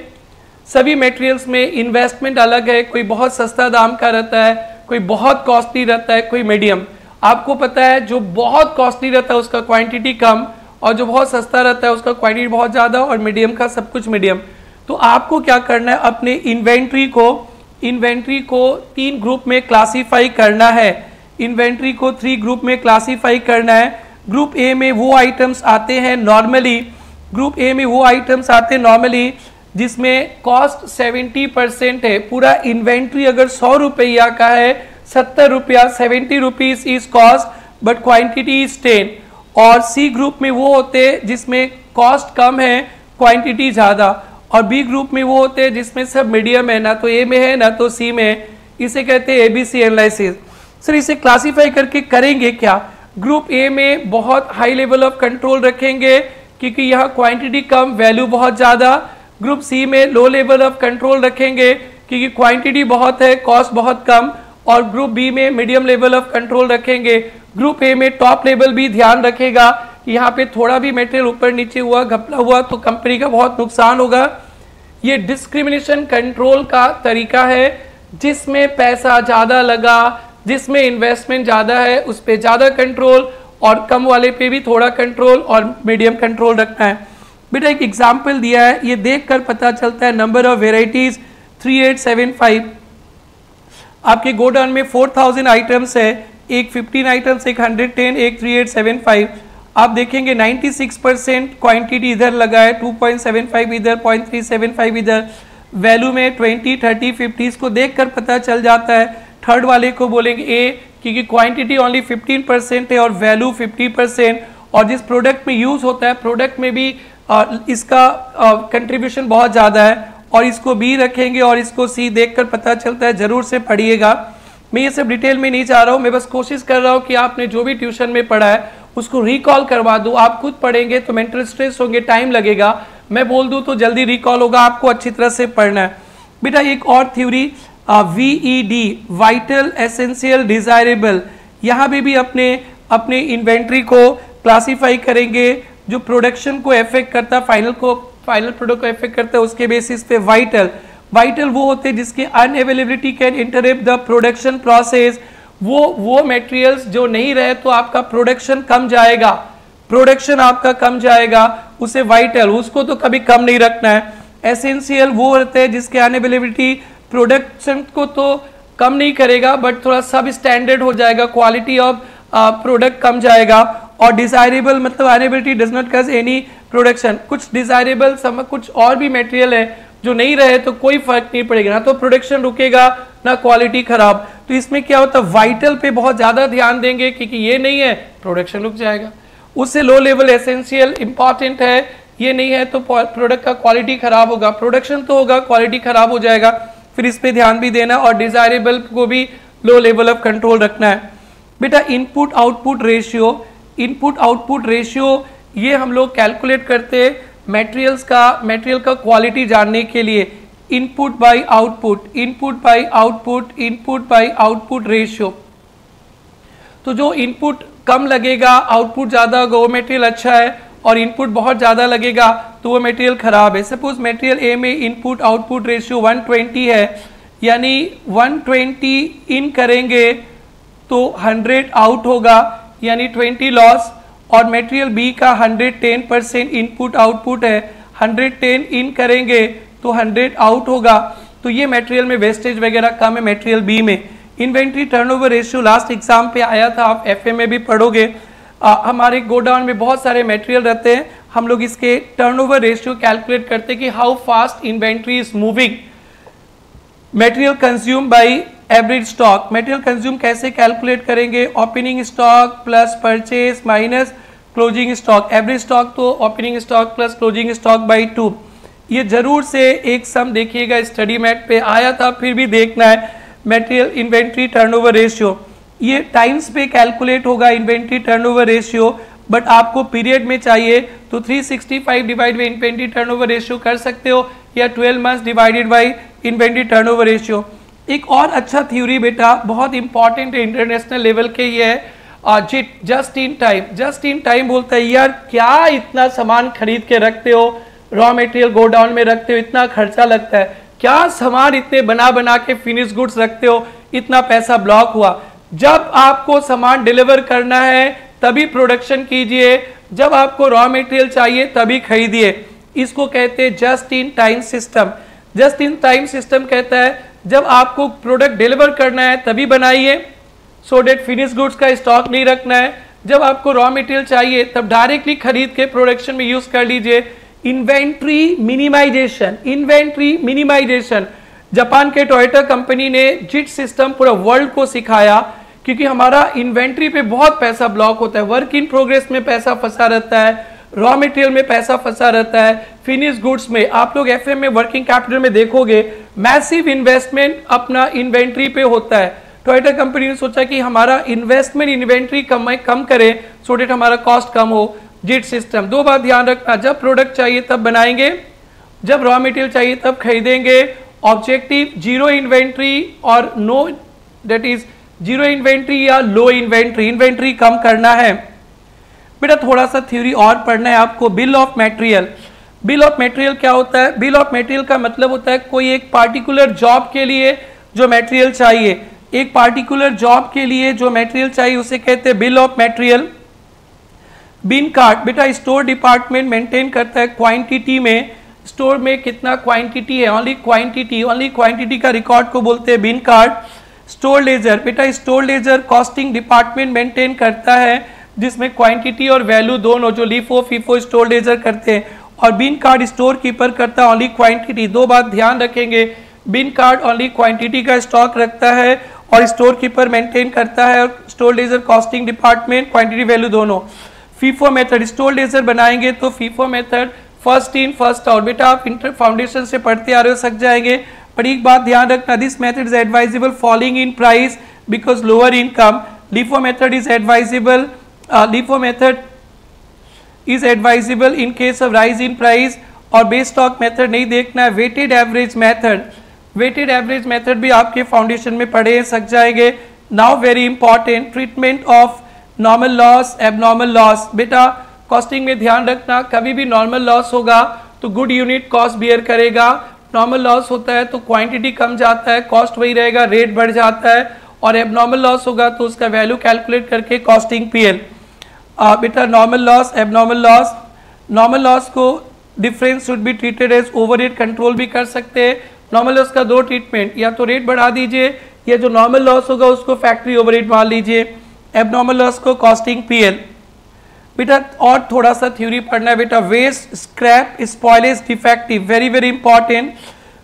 सभी मटेरियल्स में इन्वेस्टमेंट अलग है, कोई बहुत सस्ता दाम का रहता है, कोई बहुत कॉस्टली रहता है, कोई मीडियम। आपको पता है जो बहुत कॉस्टली रहता है उसका क्वांटिटी कम, और जो बहुत सस्ता रहता है उसका क्वांटिटी बहुत ज़्यादा, और मीडियम का सब कुछ मीडियम। तो आपको क्या करना है, अपने इन्वेंट्री को 3 ग्रुप में क्लासीफाई करना है, इन्वेंट्री को 3 ग्रुप में क्लासीफाई करना है। ग्रुप ए में वो आइटम्स आते हैं नॉर्मली, ग्रुप ए में वो आइटम्स आते हैं नॉर्मली जिसमें कॉस्ट 70% है। पूरा इन्वेंट्री अगर 100 रुपया का है, 70 रुपया 70 rupees is cost but quantity is 10। और सी ग्रुप में वो होते हैं जिसमें कॉस्ट कम है, क्वांटिटी ज़्यादा। और बी ग्रुप में वो होते हैं जिसमें सब मीडियम है, ना तो ए में है ना तो सी में है, इसे कहते हैं एबीसी एनालिसिस। सर इसे क्लासीफाई करके करेंगे क्या? ग्रुप ए में बहुत हाई लेवल ऑफ कंट्रोल रखेंगे क्योंकि यहाँ क्वांटिटी कम, वैल्यू बहुत ज़्यादा। ग्रुप सी में लो लेवल ऑफ कंट्रोल रखेंगे क्योंकि क्वांटिटी बहुत है, कॉस्ट बहुत कम। और ग्रुप बी में मीडियम लेवल ऑफ कंट्रोल रखेंगे। ग्रुप ए में टॉप लेवल भी ध्यान रखेगा कि यहाँ पे थोड़ा भी मटेरियल ऊपर नीचे हुआ, घपला हुआ तो कंपनी का बहुत नुकसान होगा। ये डिस्क्रिमिनेशन कंट्रोल का तरीका है, जिसमें पैसा ज़्यादा लगा, जिसमें इन्वेस्टमेंट ज़्यादा है उस पर ज़्यादा कंट्रोल, और कम वाले पे भी थोड़ा कंट्रोल और मीडियम कंट्रोल रखना है। बेटा एक एग्जाम्पल दिया है, ये देख कर पता चलता है। Number of varieties 3875। आपके गोडाउन में 4000 आइटम्स है, एक 15 आइटम्स, एक 110, एक 3875। आप देखेंगे 96% क्वांटिटी इधर लगा है, 2.75 इधर, 0.375 इधर। वैल्यू में 20, 30, 50 इसको देखकर पता चल जाता है। थर्ड वाले को बोलेंगे ए क्योंकि क्वांटिटी ओनली 15% है और वैल्यू 50%। और जिस प्रोडक्ट में यूज होता है प्रोडक्ट में भी इसका कंट्रीब्यूशन बहुत ज़्यादा है। और इसको बी रखेंगे और इसको सी देखकर पता चलता है, जरूर से पढ़िएगा। मैं ये सब डिटेल में नहीं चाह रहा हूँ, मैं बस कोशिश कर रहा हूँ कि आपने जो भी ट्यूशन में पढ़ा है उसको रिकॉल करवा दूँ। आप खुद पढ़ेंगे तो मेंटल स्ट्रेस होंगे, टाइम लगेगा, मैं बोल दूँ तो जल्दी रिकॉल होगा। आपको अच्छी तरह से पढ़ना है। बेटा एक और theory VED, vital, essential, desirable. यहाँ पे भी अपने इन्वेंट्री को क्लासीफाई करेंगे। जो प्रोडक्शन को इफेक्ट करता है, फाइनल प्रोडक्ट को इफेक्ट करता है, उसके बेसिस पे वाइटल वो होते हैं जिसके unavailability can interrupt the production process. वो मटेरियल्स जो नहीं रहे तो आपका प्रोडक्शन कम जाएगा, उसे वाइटल, उसको तो कभी कम नहीं रखना है। एसेंशियल वो होते हैं जिसके अनअवेलेबिलिटी प्रोडक्शन को तो कम नहीं करेगा बट थोड़ा सब स्टैंडर्ड हो जाएगा, क्वालिटी ऑफ प्रोडक्ट कम जाएगा। और डिजायरेबल मतलब inability does not cause any production. कुछ डिजायरेबल कुछ और भी मटेरियल है जो नहीं रहे तो कोई फर्क नहीं पड़ेगा, ना तो प्रोडक्शन रुकेगा ना क्वालिटी खराब। तो इसमें क्या होता है, वाइटल पे बहुत ज्यादा ध्यान देंगे क्योंकि ये नहीं है प्रोडक्शन रुक जाएगा। उससे लो लेवल एसेंशियल इंपॉर्टेंट है, ये नहीं है तो प्रोडक्ट का क्वालिटी खराब होगा, प्रोडक्शन तो होगा क्वालिटी खराब हो जाएगा, फिर इस पे ध्यान भी देना। और डिजायरेबल को भी लो लेवल ऑफ कंट्रोल रखना है। बेटा इनपुट आउटपुट रेशियो ये हम लोग कैलकुलेट करते हैं मटेरियल का क्वालिटी जानने के लिए। Input by output ratio. तो जो इनपुट कम लगेगा, आउटपुट ज़्यादा होगा, वो मटेरियल अच्छा है। और इनपुट बहुत ज़्यादा लगेगा तो वो मटेरियल ख़राब है। सपोज मटेरियल ए में इनपुट आउटपुट रेशियो 120 है, यानी 120 इन करेंगे तो 100 आउट होगा, यानी 20 लॉस। और मटेरियल बी का 110% इनपुट आउटपुट है, 110 इन करेंगे तो 100 आउट होगा, तो ये मटेरियल में वेस्टेज वगैरह कम है मटेरियल बी में। Inventory turnover ratio last exam पे आया था, आप एफए में भी पढ़ोगे। हमारे गोडाउन में बहुत सारे मटेरियल रहते हैं, हम लोग इसके टर्नओवर रेशियो कैलकुलेट करते हैं कि how fast inventory is moving. Material consume by average stock, material consume कैसे कैलकुलेट करेंगे? Opening stock plus purchase minus closing stock. Average stock तो opening stock plus closing stock by 2। ये जरूर से एक सम देखिएगा, स्टडी मैट पे आया था, फिर भी देखना है। मटेरियल इन्वेंट्री टर्नओवर रेशियो ये टाइम्स पे कैलकुलेट होगा इन्वेंट्री टर्नओवर रेशियो, बट आपको पीरियड में चाहिए तो 365 divide by inventory turnover ratio कर सकते हो, या 12 months divided by inventory turnover ratio. एक और अच्छा थ्योरी बेटा बहुत इंपॉर्टेंट है इंटरनेशनल लेवल के, ये है JIT, just in time. Just in time बोलता है यार क्या इतना सामान खरीद के रखते हो, रॉ मटेरियल गोडाउन में रखते हो, इतना खर्चा लगता है, क्या सामान इतने बना बना के फिनिश गुड्स रखते हो, इतना पैसा ब्लॉक हुआ। जब आपको सामान डिलीवर करना है तभी प्रोडक्शन कीजिए, जब आपको रॉ मटेरियल चाहिए तभी खरीदिए। इसको कहते हैं just in time system. Just in time system कहता है जब आपको प्रोडक्ट डिलीवर करना है तभी बनाइए, सो डेट फिनिश गुड्स का स्टॉक नहीं रखना है। जब आपको रॉ मटेरियल चाहिए तब डायरेक्टली खरीद के प्रोडक्शन में यूज कर लीजिए। Inventory minimization, inventory minimization, Japan के टोयोटा कंपनी ने जिट सिस्टम पूरा वर्ल्ड को सिखाया, क्योंकि हमारा इन्वेंट्री पे बहुत पैसा ब्लॉक होता है, वर्क इन प्रोग्रेस में पैसा फंसा रहता है, रॉ मटेरियल में पैसा फंसा रहता है, फिनिश गुड्स में। आप लोग एफएम में वर्किंग कैपिटल में देखोगे मैसिव इन्वेस्टमेंट अपना इन्वेंट्री पे होता है। टोयोटा कंपनी ने सोचा कि हमारा इन्वेस्टमेंट इन्वेंट्री कम करें, सो डेट हमारा कॉस्ट कम हो। जिट सिस्टम, दो बात ध्यान रखना, जब प्रोडक्ट चाहिए तब बनाएंगे, जब रॉ मटेरियल चाहिए तब खरीदेंगे। ऑब्जेक्टिव जीरो इन्वेंट्री और no, that is zero inventory या लो इन्वेंट्री, इन्वेंट्री कम करना है। बेटा थोड़ा सा थ्योरी और पढ़ना है आपको। Bill of material, bill of material क्या होता है? बिल ऑफ मटेरियल का मतलब होता है कोई एक पार्टिकुलर जॉब के लिए जो मटेरियल चाहिए, एक पार्टिकुलर जॉब के लिए जो मटेरियल चाहिए उसे कहते हैं bill of material. Bin card, बेटा स्टोर डिपार्टमेंट मेंटेन करता है क्वांटिटी में, स्टोर में कितना क्वांटिटी है, ओनली क्वांटिटी का रिकॉर्ड को बोलते हैं बिन कार्ड। स्टोर लेजर, बेटा store laser costing department maintain करता है, जिसमें क्वांटिटी और वैल्यू दोनों, जो लीफो फीफो स्टोर लेजर करते हैं, और बिन कार्ड स्टोर कीपर करता है ओनली क्वांटिटी। दो बात ध्यान रखेंगे, बिन कार्ड ओनली क्वांटिटी का स्टॉक रखता है और स्टोर कीपर मेंटेन करता है, और store laser costing department quantity value दोनों। फीफो मेथड, स्टोर लेजर बनाएंगे तो FIFO method first in first out. बेटा आप इंटर फाउंडेशन से पढ़ते आ रहे हो, सक जाएंगे, पर एक बात ध्यान रखना, this method is advisable falling in price because lower income. LIFO method is advisable, LIFO method is advisable in case of rise in price. और बेस स्टॉक मेथड नहीं देखना है। Weighted average method, weighted average method भी आपके foundation में पढ़े हैं, सक जाएंगे। Now very important, treatment of normal loss, abnormal loss. बेटा कॉस्टिंग में ध्यान रखना, कभी भी नॉर्मल लॉस होगा तो गुड यूनिट कॉस्ट बियर करेगा, नॉर्मल लॉस होता है तो क्वांटिटी कम जाता है, कॉस्ट वही रहेगा, रेट बढ़ जाता है, और एबनॉर्मल लॉस होगा तो उसका वैल्यू कैलकुलेट करके कॉस्टिंग पीएल। बेटा normal loss, abnormal loss, normal loss को difference should be treated as overhead control भी कर सकते हैं। नॉर्मल लॉस का दो ट्रीटमेंट, या तो रेट बढ़ा दीजिए या जो नॉर्मल लॉस होगा उसको फैक्ट्री ओवरहेड मान लीजिए, एबनॉर्मल लॉस को कॉस्टिंग पीएल। बेटा और थोड़ा सा थ्योरी पढ़ना है बेटा। Waste, scrap, spoilage, defective, very very important.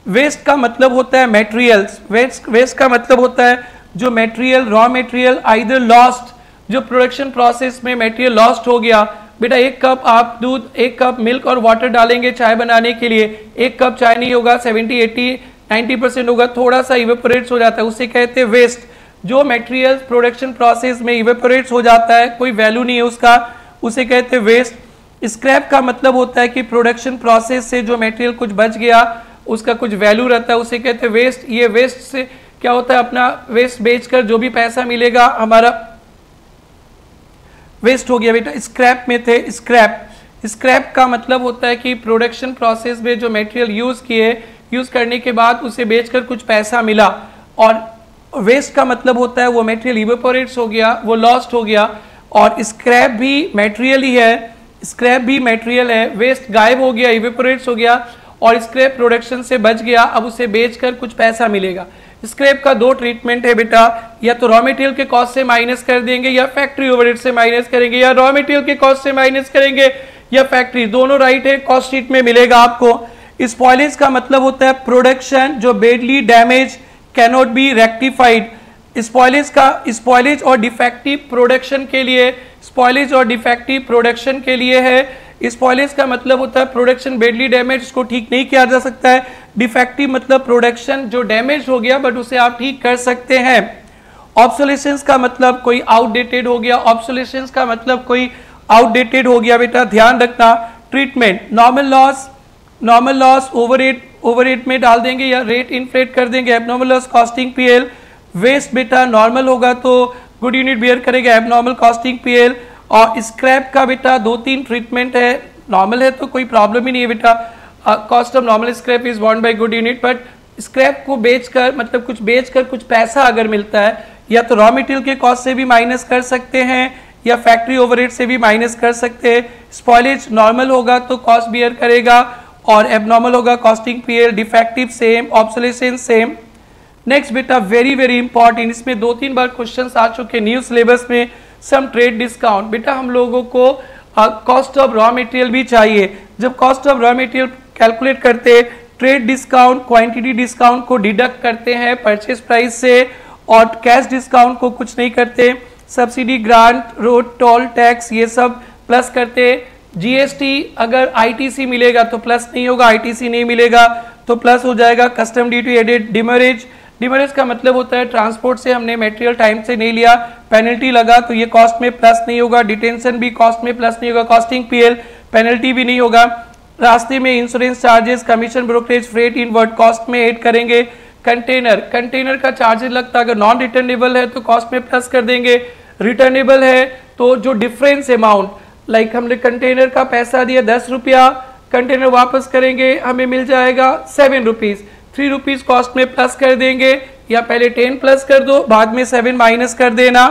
Waste का मतलब होता है मटेरियल्स, वेस्ट का मतलब होता है जो material, raw material either lost, जो प्रोडक्शन प्रोसेस में मटेरियल लॉस्ट हो गया। बेटा एक कप आप दूध, एक कप मिल्क और वाटर डालेंगे चाय बनाने के लिए, एक कप चाय नहीं होगा, 70, 80, 90% होगा, थोड़ा सा इवेपोरेट्स हो जाता है, उसे कहते हैं वेस्ट। जो मटेरियल प्रोडक्शन प्रोसेस में इवेपोरेट्स हो जाता है, कोई वैल्यू नहीं है उसका, उसे कहते हैं वेस्ट। स्क्रैप का मतलब होता है कि प्रोडक्शन प्रोसेस से जो मटेरियल कुछ बच गया उसका कुछ वैल्यू रहता है, उसे कहते हैं वेस्ट। ये वेस्ट से क्या होता है, अपना वेस्ट बेचकर जो भी पैसा मिलेगा हमारा वेस्ट हो गया। बेटा स्क्रैप में थे, स्क्रैप, स्क्रैप का मतलब होता है कि प्रोडक्शन प्रोसेस में जो मटेरियल यूज़ करने के बाद उसे बेचकर कुछ पैसा मिला, और वेस्ट का मतलब होता है वो मटेरियल इवेपोरेट्स हो गया, वो लॉस्ट हो गया। और स्क्रैप भी मटेरियल ही है, स्क्रैप भी मटेरियल है, वेस्ट गायब हो गया, इवेपोरेट्स हो गया, और स्क्रैप प्रोडक्शन से बच गया, अब उसे बेचकर कुछ पैसा मिलेगा। स्क्रैप का दो ट्रीटमेंट है बेटा, या तो रॉ मटेरियल के कॉस्ट से माइनस कर देंगे या फैक्ट्री ओवरहेड से माइनस करेंगे, या रॉ मटेरियल के कॉस्ट से माइनस करेंगे या फैक्ट्री, दोनों राइट है, कॉस्ट शीट में मिलेगा आपको। स्पॉइलेज का मतलब होता है प्रोडक्शन जो badly damage cannot be rectified. Spoilage और डिफेक्टिव प्रोडक्शन के लिए, स्पॉइलेज और डिफेक्टिव प्रोडक्शन के लिए है। स्पॉइलेज का मतलब होता है प्रोडक्शन बेडली डैमेज, उसको ठीक नहीं किया जा सकता है। डिफेक्टिव मतलब प्रोडक्शन जो डैमेज हो गया बट उसे आप ठीक कर सकते हैं। ऑब्सोलेसेंस का मतलब कोई आउटडेटेड हो गया, ऑब्सोलेसेंस का मतलब कोई आउटडेटेड हो गया बेटा, ध्यान रखना। ट्रीटमेंट नॉर्मल लॉस ओवरहेड में डाल देंगे या रेट इन्फ्लेट कर देंगे, abnormal loss costing PL. Waste बेटा नॉर्मल होगा तो गुड यूनिट बियर करेगा, एबनॉर्मल कॉस्टिंग पीएल। और स्क्रैप का बेटा 2-3 ट्रीटमेंट है, नॉर्मल है तो कोई प्रॉब्लम ही नहीं है बेटा। Cost of normal scrap is borne by good unit, but scrap को बेचकर मतलब कुछ बेचकर कुछ पैसा अगर मिलता है, या तो रॉ मटेरियल के कॉस्ट से भी माइनस कर सकते हैं या फैक्ट्री ओवरहेड से भी माइनस कर सकते हैं। स्पॉइलेज नॉर्मल होगा तो कॉस्ट बियर करेगा, और एबनॉर्मल होगा costing PL. Defective same, obsolescence same. Next बेटा वेरी वेरी इंपॉर्टेंट, इसमें 2-3 बार क्वेश्चंस आ चुके न्यू सिलेबस में। सम ट्रेड डिस्काउंट, बेटा हम लोगों को कॉस्ट ऑफ रॉ मटेरियल भी चाहिए। जब cost of raw material calculate करते ट्रेड डिस्काउंट, क्वांटिटी डिस्काउंट को डिडक्ट करते हैं परचेज प्राइस से, और कैश डिस्काउंट को कुछ नहीं करते। Subsidy, grant, road toll tax ये सब प्लस करते। जीएसटी अगर आईटीसी मिलेगा तो प्लस नहीं होगा, आईटीसी नहीं मिलेगा तो प्लस हो जाएगा। Custom duty added. डिमरेज का मतलब होता है ट्रांसपोर्ट से हमने मटेरियल टाइम से नहीं लिया, पेनल्टी लगा तो ये कॉस्ट में प्लस नहीं होगा। डिटेंशन भी कॉस्ट में प्लस नहीं होगा। कॉस्टिंग पीएल पेनल्टी भी नहीं होगा। रास्ते में insurance charges, commission, brokerage, freight inward cost में ऐड करेंगे। कंटेनर का चार्जेस लगता है, अगर नॉन रिटर्नेबल है तो कॉस्ट में प्लस कर देंगे। रिटर्नेबल है तो जो डिफरेंस अमाउंट, लाइक हमने कंटेनर का पैसा दिया 10 रुपया, कंटेनर वापस करेंगे हमें मिल जाएगा 7 रुपीज, 3 रुपीज कॉस्ट में प्लस कर देंगे, या पहले 10 प्लस कर दो बाद में 7 माइनस कर देना।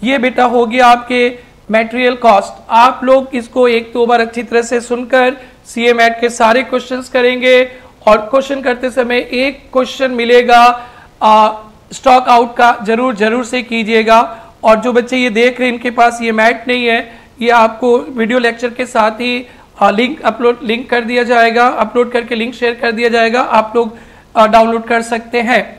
ये बेटा हो गया आपके मटेरियल कॉस्ट। आप लोग इसको 1-2 बार अच्छी तरह से सुनकर सीए मैट के सारे क्वेश्चंस करेंगे, और क्वेश्चन करते समय एक क्वेश्चन मिलेगा स्टॉक आउट का, जरूर से कीजिएगा। और जो बच्चे ये देख रहे हैं इनके पास ये मैट नहीं है, ये आपको वीडियो लेक्चर के साथ ही लिंक कर दिया जाएगा, अपलोड करके लिंक शेयर कर दिया जाएगा, आप लोग डाउनलोड कर सकते हैं।